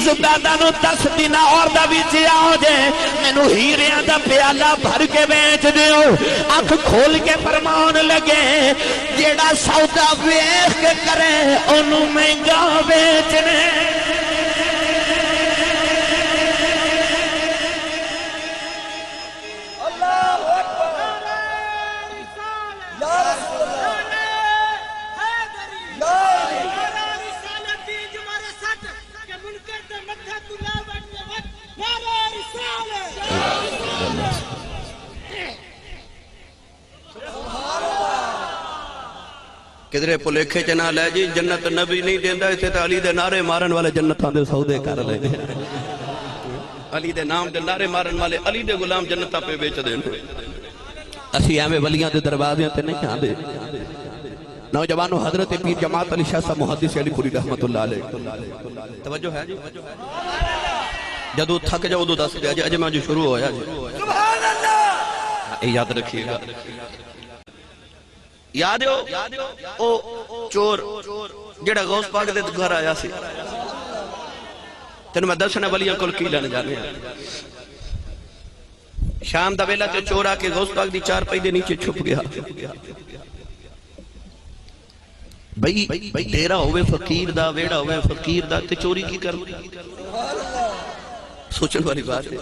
زبیدہ نو 10 دینار دا بیچے آؤ جے میں نو ہیریاں دا پیالہ بھر کے بیچ دیو آنکھ کھول کے فرمان لگے جیڑا سودا ویخ کے کرے انہوں مہنگا بیچنے کدرے پلیکھے چنا لے جی جنت نبی نہیں دیندہ اسے تو علی دے نعرے مارن والے جنتاں دے سودے کر لے علی دے نام دے نعرے مارن والے علی دے غلام جنتاں پہ بیچ دے اسی ہمیں ولیاں دے دروازیاں تے نہیں آن دے نوجوانو حضرت پیر جماعت علی شاہ صاحب محدث علی پوری رحمت اللہ علیہ توجہ ہے جی جدو تھک جاؤ دو دس دیا جی اجمع جو شروع ہویا جی سبحان اللہ یاد رکھیے گا یاد ہو او چور جڑا غوث پاک دے گھر آیا سی تینوں میں دسنا ولیاں کل کی لینے جانے شام دا ویلا تے چور آ کے غوث پاک دی 4 پائی دے نیچے چھپ گیا بھئی ڈیرا ہوئے فقیر دا ویڑا ہوئے فقیر دا تے چوری کی کر سوچن والی بات ہے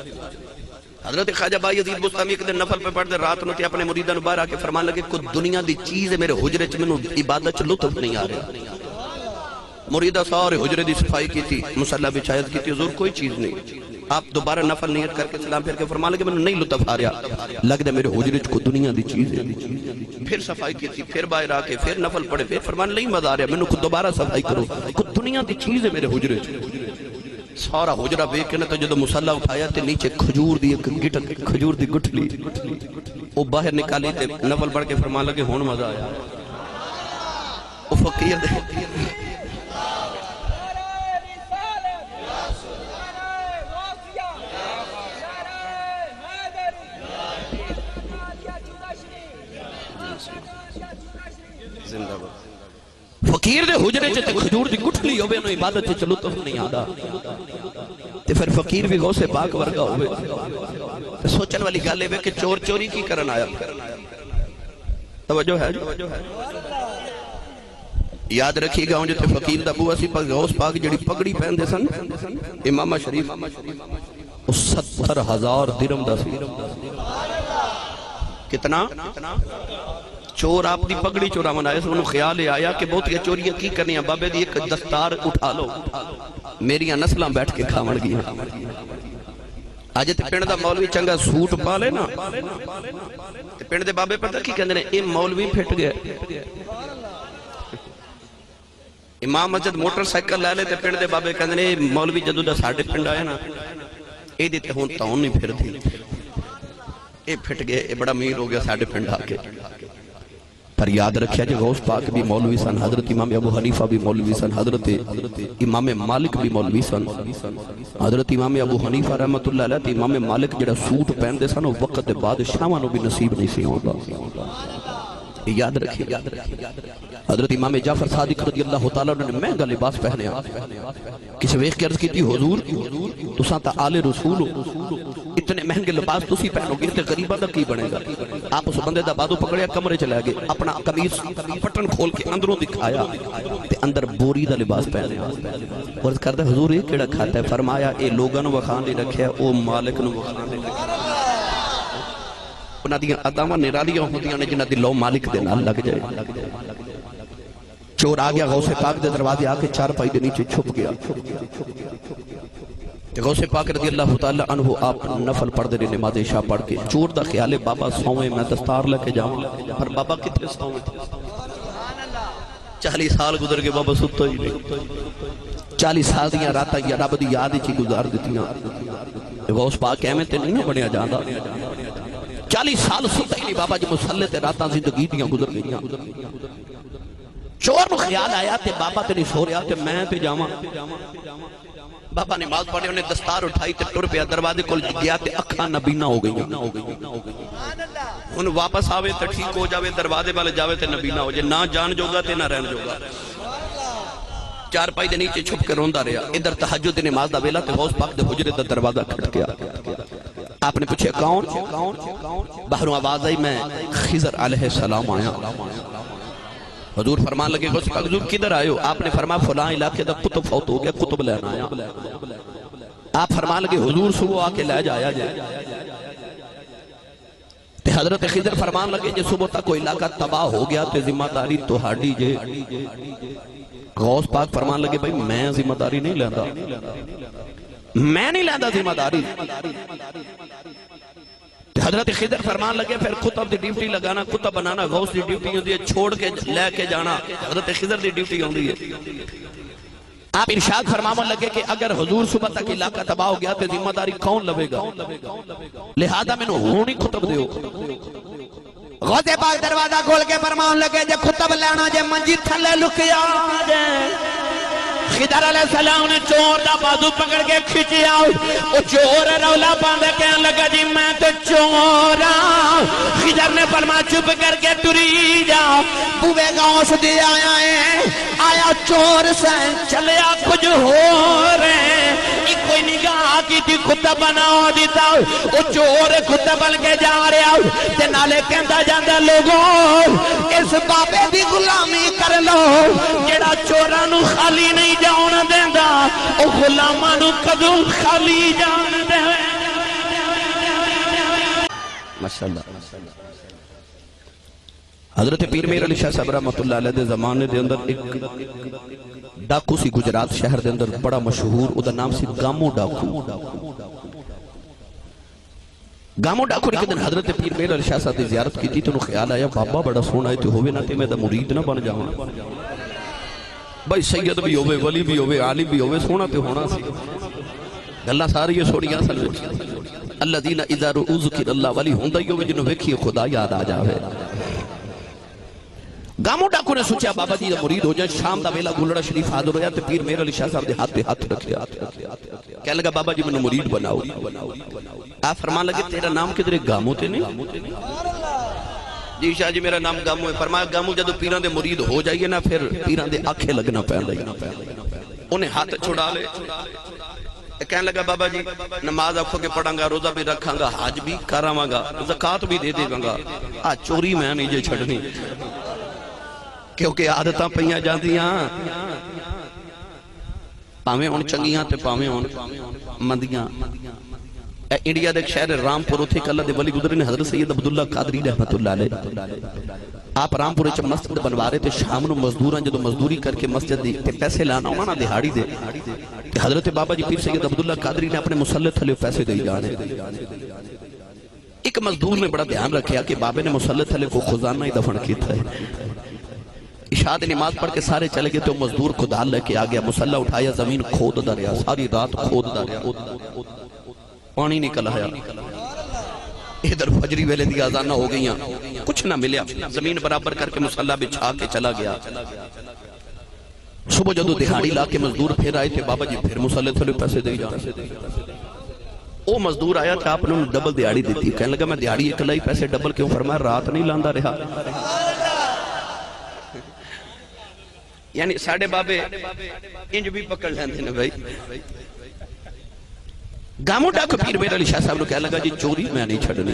حضرت خواجہ بائی عزیز بستامی ایک دن نفل پہ پڑھ دے رات نوتی اپنے مریدان بار آکے فرمان لگے کچھ دنیا دی چیز ہے میرے حجرے چ میں عبادت چ لطف نہیں آ رہے مریدہ سارے حجرے دی صفائی کی تھی، مصلی بچھایت کی تھی، حضور کوئی چیز نہیں. آپ دوبارہ نفل نیت کر کے سلام پھر کے فرما لگے میں نے نہیں لطف آ رہا، لگ دے میرے حجرے کو دنیا دی چیز ہے. پھر صفائی کی تھی، پھر باہر آ کے پھر نفل پڑھے، پھر فرمان نہیں مزہ آ رہا، میں نے خود دوبارہ صفائی کرو، خود دنیا دی چیز ہے میرے حجرے. سارا حجرہ بے کے نہ تو جدو مصلی اٹھایا تے نیچے کھجور دی کھجور دی گٹھلی وہ باہر نکالی تے نفل پڑھ کے فرمان لگے ہون مزہ آیا. وہ فقیر دے فقیر دے حجرے چے تے کھجور دی گٹھلی ہوئے انہوں عبادت چے چلو تو نہیں آدھا تے پھر فقیر بھی غوث پاک ورگا ہوئے. سوچن والی گالے بے کہ چور چوری کی کرن آیا. توجہ ہے یاد رکھی گا ہوں جتے فقیر دا بو اسی پاک غوث پاک جڑی پگڑی پہن دے سن امام شریف 70,000 درم دا سی. کتنا چور آپ دی پگڑی چورا منائے سو انہوں خیال آیا کہ بہت یہ چوریاں کی کرنی ہیں بابے دی ایک دستار اٹھا لو میریاں نسلاں بیٹھ کے کھاون گیا. آج تے پنڈ دا مولوی چنگا سوٹ پا لے نا تے پنڈ دے بابے پتہ کی کہندے نے اے مولوی پھٹ گئے. امام مسجد موٹر سائیکل لے لے تے پنڈ دے بابے کہندے نے مولوی جدو دا ساڈے پنڈ آیا نا اے دی تے ہن تاؤں نہیں پھر دی اے پھٹ گئے اے بڑا امیر ہو گیا ساڈے پنڈ آ کے. پر یاد رکھیا جو غوث پاک بھی مولوی سن، حضرت امام ابو حنیفہ بھی مولوی سن، حضرت امام مالک بھی مولوی سن. حضرت امام ابو حنیفہ رحمت اللہ علیہ تے امام مالک جڑا سوٹ پہن دے سن وقت بعد شامہ نو بھی نصیب نہیں سی ہوگا. یاد رکھیے حضرت امام جعفر صادق رضی اللہ تعالیٰ نے مہنگا لباس پہنے کسی ویخ کے عرض کی تھی حضور تساں تا آل رسول ہو اتنے مہنگے لباس تسی پہنو گے تے غریبہ دا کی بنے گا. آپ اس بندے دا بادو پکڑیا کمرے چلے گئے اپنا قمیص پٹن کھول کے اندروں دکھایا تے اندر بوری دا لباس پہنے عرض کرتا ہے حضور یہ کیڑا کھاتا ہے؟ فرمایا اے لوگاں نو وکھان نہیں رکھیا او مالک نو وکھان نہیں رکھیا. انہاں دیاں اداواں نرالیاں ہوندیاں نے جنہاں دی لو مالک دے نال لگ جائے. چور آ گیا غوث پاک دے دروازے آ کے چار پائی دے نیچے چھپ گیا. غوث پاک رضی اللہ تعالی عنہ آپ نفل پڑھ دے نماز عشاء پڑھ کے چور دا خیال ہے بابا سوئیں میں دستار لے کے جاؤں پر بابا کتنے سوئیں تھے 40 سال گزر کے بابا ستا ہی نہیں 40 سال دیاں راتاں یا رب دی یاد ہی گزار دیتیاں. غوث پاک احمد تے نہیں بنیا جاندہ 40 سال ستا ہی نہیں بابا جو مسلح تے راتاں زندگی دیاں گزر گئیاں. چور نو خیال آیا تے بابا تے نہیں سو رہا تے میں تے جاواں. بابا نماز پڑھے انہیں دستار اٹھائی تے ٹر پیا دروازے کول گیا تے اکھاں نبینا ہو گئی. ان واپس آوے تے ٹھیک ہو جاوے دروازے والے جاوے تے نبینا ہو جائے نہ جان جوگا تے نہ رہن جوگا. چار پائی دے نیچے چھپ کے روندا رہا. ادھر تہجد نماز دا ویلا تے غوث پاک دے حجرے دا دروازہ کھٹ گیا. آپ نے پوچھے کون؟ باہروں آواز آئی میں خضر علیہ السلام آیا. حضور فرمان لگے غوث پاک حضور کدھر آئے ہو؟ آپ نے فرمایا فلاں علاقے دا کتب فوت ہو گیا کتب لینا آیا. آپ فرمان لگے حضور صبح آ کے لے جایا جائے. تے حضرت خضر فرمان لگے جے صبح تک کوئی علاقہ تباہ ہو گیا تے ذمہ داری تو ہاڑی جے. غوث پاک فرمان لگے بھائی میں ذمہ داری نہیں لیندہ میں نہیں لیندہ ذمہ داری. حضرت خضر فرمان لگے پھر کتب دی ڈیوٹی لگانا کتب بنانا غوث دی ڈیوٹی ہوندی ہے چھوڑ کے لے کے جانا حضرت خضر دی ڈیوٹی ہوندی ہے. آپ ارشاد فرماون لگے کہ اگر حضور صبح تک علاقہ تباہ ہو گیا تو ذمہ داری کون لوے گا لہذا میں نے ہونی کتب دیو. غوث پاک دروازہ کھول کے فرمان لگے جے کتب لینا جے منجی تھلے لکیا جائے. خضر علیہ السلام نے چور دا بازو پکڑ کے کھچیا او چور رولا باندھے کہنے لگا جی میں تو چورا. خضر نے فرمایا چپ کر کے تری جا بوے غوث دی آیا ہے آیا چور سے چلیا کچھ ہو رہے. ایک کوئی نگاہ کی تھی خطہ بنا دیتا او چور خطہ بل کے جا رہا تے نالے کہندہ جاندہ لوگوں اس بابے دی غلامی کر لو جڑا چورانو خالی نہیں جاؤن دیندہ او غلامانو قدم خالی جان دے. ماشاءاللہ حضرت پیر میر علی شاہ صاحب رحمۃ اللہ علیہ دے زمانے دے اندر ایک ڈاکو سی گجرات شہر دے اندر بڑا مشہور، او دا نام سی گامو ڈاکو۔ گامو ڈاکو نے کدن حضرت پیر میر علی شاہ صاحب دی زیارت کی تھی تو انہوں خیال آیا بابا بڑا سونا ہے تو ہوئے نہ تے میں دا مرید نہ بن جاؤں، بھائی سید بھی ہوئے، ولی بھی ہوئے، عالم بھی ہوئے، سونا تے ہونا سی۔ گلہ ساری یہ سوڑیاں سلوچ اللہ دین اذا رؤو ذکر اللہ، ولی ہوندہ ہی ہوئے جنہوں ویکھی خدا یاد آ جاوے۔ گامو ڈاکو نے سوچا بابا جی دا مرید ہو جائے، شام دا ویلا گلڑا شریف حاضر ہویا تے پیر میر علی شاہ صاحب دے ہاتھ رکھیا، کہہ لگا بابا جی میں مرید بناؤ۔ آپ فرمان لگے تیرا نام کدھر گامو تے نہیں؟ جی شاہ جی میرا نام گامو ہے۔ فرمایا گامو جدو پیران دے مرید ہو جائیے نا پھر پیران دے آنکھیں لگنا پہن لگی۔ انہیں ہاتھ چھوڑا لے، کہنے لگا بابا جی نماز آنکھوں کے پڑھاں گا، روزہ بھی رکھاں گا، حج بھی کراواں گا، زکاة بھی دے دے گا، چوری میں نہیں جے چھڑنی کیونکہ عادتاں پہیاں جاندیاں، پاویں ہون چنگیاں تے پاویں ہون مندیاں۔ انڈیا دے شہر رامپور اتھے کہ اللہ دے ولی گزرے نے حضرت سید عبداللہ قادری رحمت اللہ علیہ۔ آپ رامپورے چا مسجد بنوارے تے شام نو مزدوراں جدو مزدوری کر کے مسجد دی تے پیسے لانا ہونا نا دہاڑی دے، تے حضرت بابا جی پیر سید عبداللہ قادری نے اپنے مسلح تھلے پیسے دے جانے۔ ایک مزدور نے بڑا دھیان رکھیا کہ بابے نے مسلح تھلے کو خزانہ ہی دفن کیتا ہے۔ عشاء دی نماز پڑھ کے سارے چلے گئے تو مزدور کدال لے کے آگیا، مسلح اٹھایا، زمین کھود دا رہا، ساری رات کھود دا رہا، پانی نکل آیا۔ ادھر فجری ویلے دی آزانہ ہو گئیاں، کچھ نہ ملیا، زمین برابر کر کے مسلح بچھا کے چلا گیا۔ صبح جدو دہاڑی لا کے مزدور پھر آئے تھے، بابا جی پھر مسلح تھے پیسے دے جانے۔ او مزدور آیا تھا، آپ نے ڈبل دہاڑی دیتی، کہنے لگا میں دہاڑی ایک لائی پیسے ڈبل کیوں؟ فرمایا رات نہیں لاندہ رہا۔ یعنی ساڑھے بابے انج بھی پکڑ لیندے نے بھائی۔ گامو ڈاکو پیر میر علی شاہ صاحب نے کہا لگا جی چوری میں نہیں چھڑنے،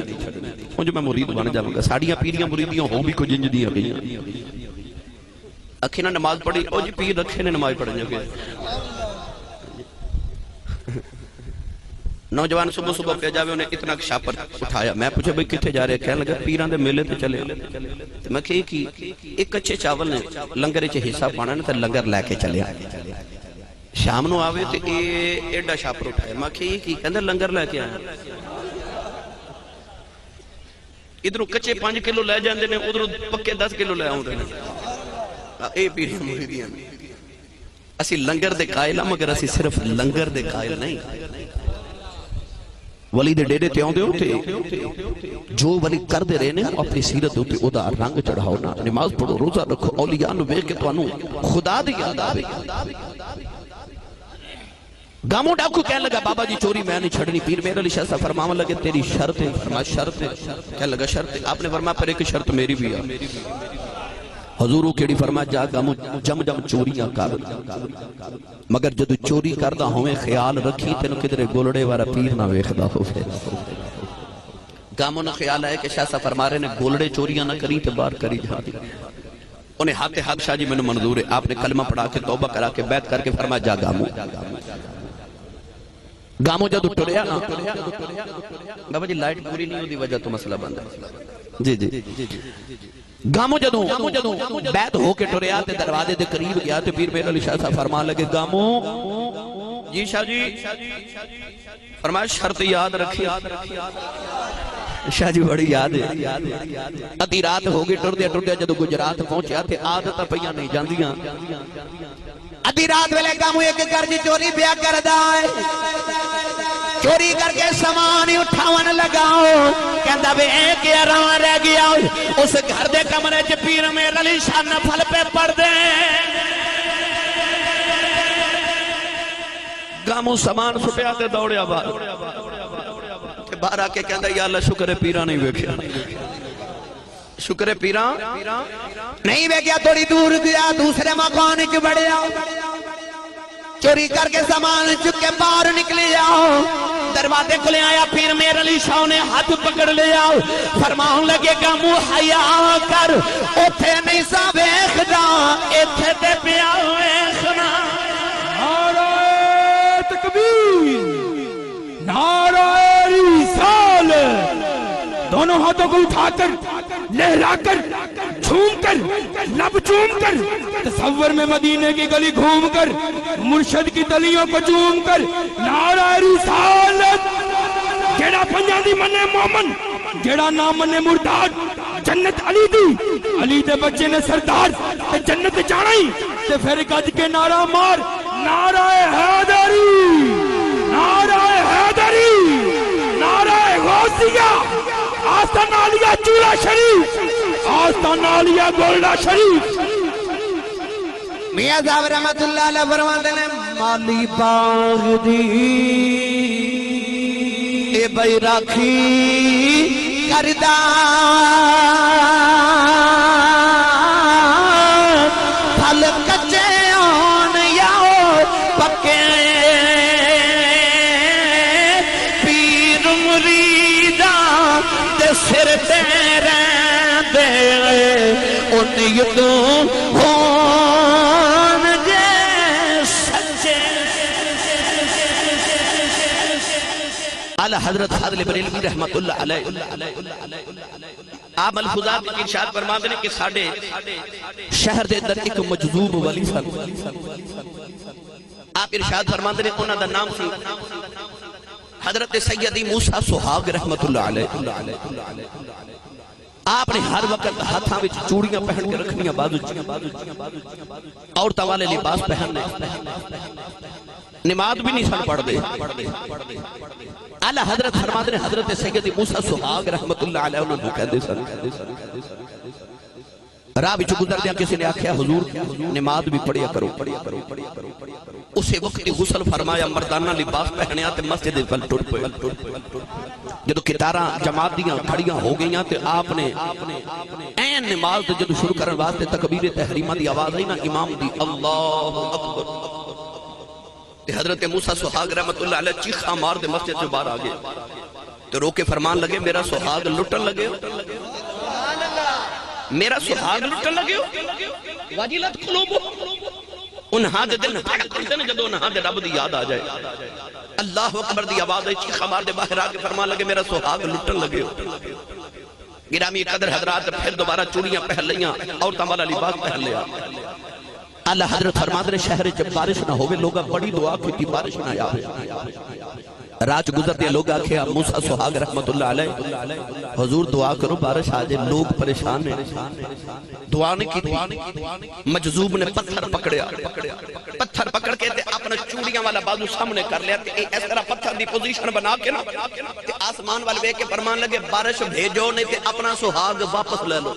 ان جو میں مرید بن جاؤں گا، ساڑیاں پیریاں مریدیاں ہوں بھی کچھ انج دیاں گئیاں۔ اکھی نہ نماز پڑھی، او جی پیر رکھے نے نماز پڑھنے گئے۔ نوجوان صبح صبح پہ جاوے انہیں اتنا شاپر اٹھایا، میں پوچھے بھئی کتھے جا رہے ہیں؟ کہنے لگا پیران دے میلے تے چلے۔ میں کہی کہ ایک کچھے چاول نے لنگر چے حصہ پانا نے تے لنگر لے کے چلے آئے۔ شام نو آوے تے ایڈا شاپر اٹھایا، میں کہی کہ کہندے لنگر لے کے آیا۔ ادھروں کچھے 5 کلو لے جاندے نے، ادھروں پکے 10 کلو لے آؤں دے نے۔ اے پیریاں مریدیاں اسی لنگر دے قائل ہاں، مگر اسی صرف لنگر دے قائل نہیں۔ ولی دے ڈیڑے تے آؤں دے ہوتے جو ولی کر دے رہے نے اپنی سیرت ہوتے او دا رنگ چڑھاؤ نا، نماز پڑھو، روزہ رکھو، اولیاء نو بیک کے تو انو خدا دی یاد آوے۔ گامو ڈاکو کہنے لگا بابا جی چوری میں نہیں چھڑنی۔ پیر میر علی شاہ صاحب فرماؤں لگے تیری شرط ہے؟ فرمایا شرط ہے؟ کہنے لگا شرط ہے؟ آپ نے فرمایا پر ایک شرط میری بھی ہے۔ حضورو کیڑی؟ فرمایا جا گامو جم جم چوریاں کر، مگر جدو چوری کردہ ہوئے خیال رکھی تینو کدرے گولڑے وارا پیر نہ ویکھدا ہوئے۔ گامو نے خیال آئے کہ شاہ صاحب فرما رہے نے گولڑے چوریاں نہ کری تو بار کری جا دی۔ انہیں ہاتھ شاہ جی میں نے منظور ہے۔ آپ نے کلمہ پڑھا کے توبہ کرا کے بیعت کر کے فرمایا جا گامو۔ گامو جدو ٹریا نا، بابا جی لائٹ پوری نہیں ہو دی وجہ تو مسئلہ بند ہے۔ جی جی گامو جدو بیعت ہو کے ٹریا تے دروازے دے قریب گیا تے پیر میر علی شاہ صاحب فرمان لگے گامو جی شاہ جی، فرمایا شرط یاد رکھی۔ شاہ جی بڑی یاد ہے۔ ادھی رات ہو گئی ٹر دیا جدو گجرات پہنچیا تے عادتاں پہیاں نہیں جاندیاں۔ ادھی رات ویلے گامو ایک گھر جی چوری بیا کر دائے، چوری کر کے سامان اٹھاون لگاؤ، کہندا بے ایک رواں رہ گیا۔ اس گھر دے کمرے چ پیر میر علی شاہ نفل پہ پڑھ دے۔ گامو سامان سٹیا تے دوڑیا باہر آ کے کہندا یا اللہ شکر ہے پیرا نہیں ویکھیا، شکر ہے پیرا نہیں ویکھیا۔ تھوڑی دور گیا دوسرے مکان وچ بڑیا، چوری کر کے سامان چک کے باہر نکلیا، دروازے کھلے آیا پیر میر علی شاہ نے ہاتھ پکڑ لیا، فرماؤں لگے گامو حیا کر، اوتھے نہیں سا ویکھدا ایتھے تے پیا ویکھنا۔ نعرہ تکبیر، نعرہ رسالت، دونوں ہاتھوں کو اٹھا کر لہرا کر جھوم کر لب چوم کر تصور میں مدینے کی گلی گھوم کر مرشد کی تلیوں کو چوم کر نعرہ رسالت جیڑا پنجاں دی منے مومن جیڑا نہ منے مرداد جنت علی دی علی دے بچے نے سردار تے جنت جانا ہی تے پھر گج کے نعرہ مار نعرہ حیدری نعرہ حیدری نعرہ غوثیہ آستان عالیہ چولہ شریف آستان عالیہ گولڈا شریف میاں صاحب رحمت اللہ علیہ فرماتے ہیں مالی باغ دی اے بیراکھی کردہ پھل کچے آن یاؤ پکے پیر مریداں دے سر تیرے دے ان یدوں ہون جے سچے اعلی حضرت فاضل بریلوی رحمت اللہ علیہ آپ ملفوظات کی ارشاد فرماتے ہیں کہ ساڑھے شہر دے اندر ایک مجذوب ولی سن آپ ارشاد فرماتے ہیں انہوں دا نام سی حضرت سیدی موسیٰ سہاگ رحمت اللہ علیہ آپ نے ہر وقت ہاتھاں وچ چوڑیاں پہن کے رکھنیاں بازو عورتاں والے لباس پہننے نماز بھی نہیں سن پڑھ دے اعلیٰ حضرت فرماتے ہیں حضرت سیدی موسیٰ سہاگ رحمت اللہ علیہ انہوں نے کہہ دے سن راہ بچ گزر دیا کسی نے آکھیا حضور نماز بھی پڑھیا کرو اسے وقت غسل فرمایا مردانہ لباس پہنیا تے مسجد فل ٹر پے جدو کتاراں جماعت دیاں کھڑیاں ہو گئیاں تے آپ نے این نماز تے جدو شروع کرن واسطے تکبیر تحریمہ دی آواز آئی نا امام دی اللہ اکبر تے حضرت موسیٰ سہاگ رحمت اللہ علیہ چیخا مار دے مسجد سے باہر آگے تو روکے فرمان لگے میرا سہاگ لٹن لگے میرا سہاگ لٹن لگے واجلت قلوبو انہاں دے دل پھڑ کرتے ہیں جدو انہاں دے رب دی یاد آ جائے اللہ اکبر دی آواز ہے چیخا مار دے باہر آگے فرمان لگے میرا سہاگ لٹن لگے گرامی قدر حضرات پھر دوبارہ چوڑیاں پہن لیاں عورتاں والا لباس پہن لیا اللہ حضرت فرماتے ہیں شہر جب بارش نہ ہوئے لوگا بڑی دعا کی تھی بارش نہ آئے راج گزرتے لوگ آکھے موسیٰ سہاگ رحمت اللہ علیہ حضور دعا کرو بارش آجے لوگ پریشان ہیں دعا نے کی تھی مجذوب نے پتھر پکڑیا پتھر پکڑ کے تے اپنا چوڑیاں والا بازو سامنے کر لیا تے اس طرح پتھر دی پوزیشن بنا کے نا تے آسمان والے بے کے فرمان لگے بارش بھیجو نہیں تے اپنا سہاگ واپس لے لو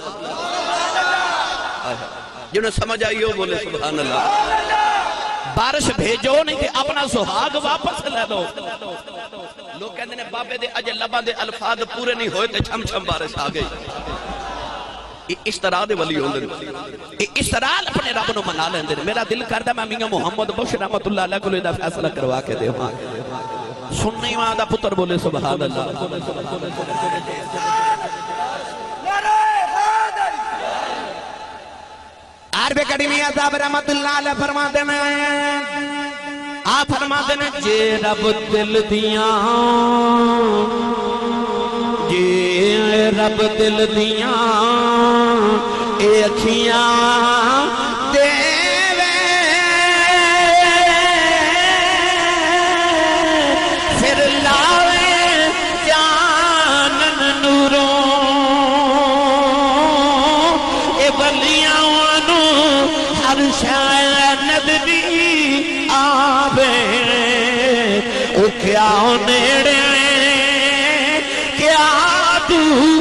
جنہوں سمجھ آئی ہو بولے سبحان اللہ بارش بھیجو نہیں تے اپنا سہاگ واپس لے دو لوگ کہتے ہیں بابے دے اجے لباں دے الفاظ پورے نہیں ہوئے تے چھم چھم بارش آ گئی اس طرح دے ولی ہوندے اس طرح اپنے رب نو منا لیندے میرا دل کردا میں میاں محمد بخش رحمت اللہ علیہ کو دا فیصلہ کروا کے دے ہاں سننی ماں دا پتر بولے سبحان اللہ عرب کڑی میاں صاحب رحمت اللہ علیہ فرماتے ہیں آپ فرماتے ہیں جے رب دل دیاں جے رب دل دیاں اے اکھیاں دے وے پھر لاوے جانن نوروں اے ولیاں ہر شاید ندبی آبے او کیا نیڑے کیا دور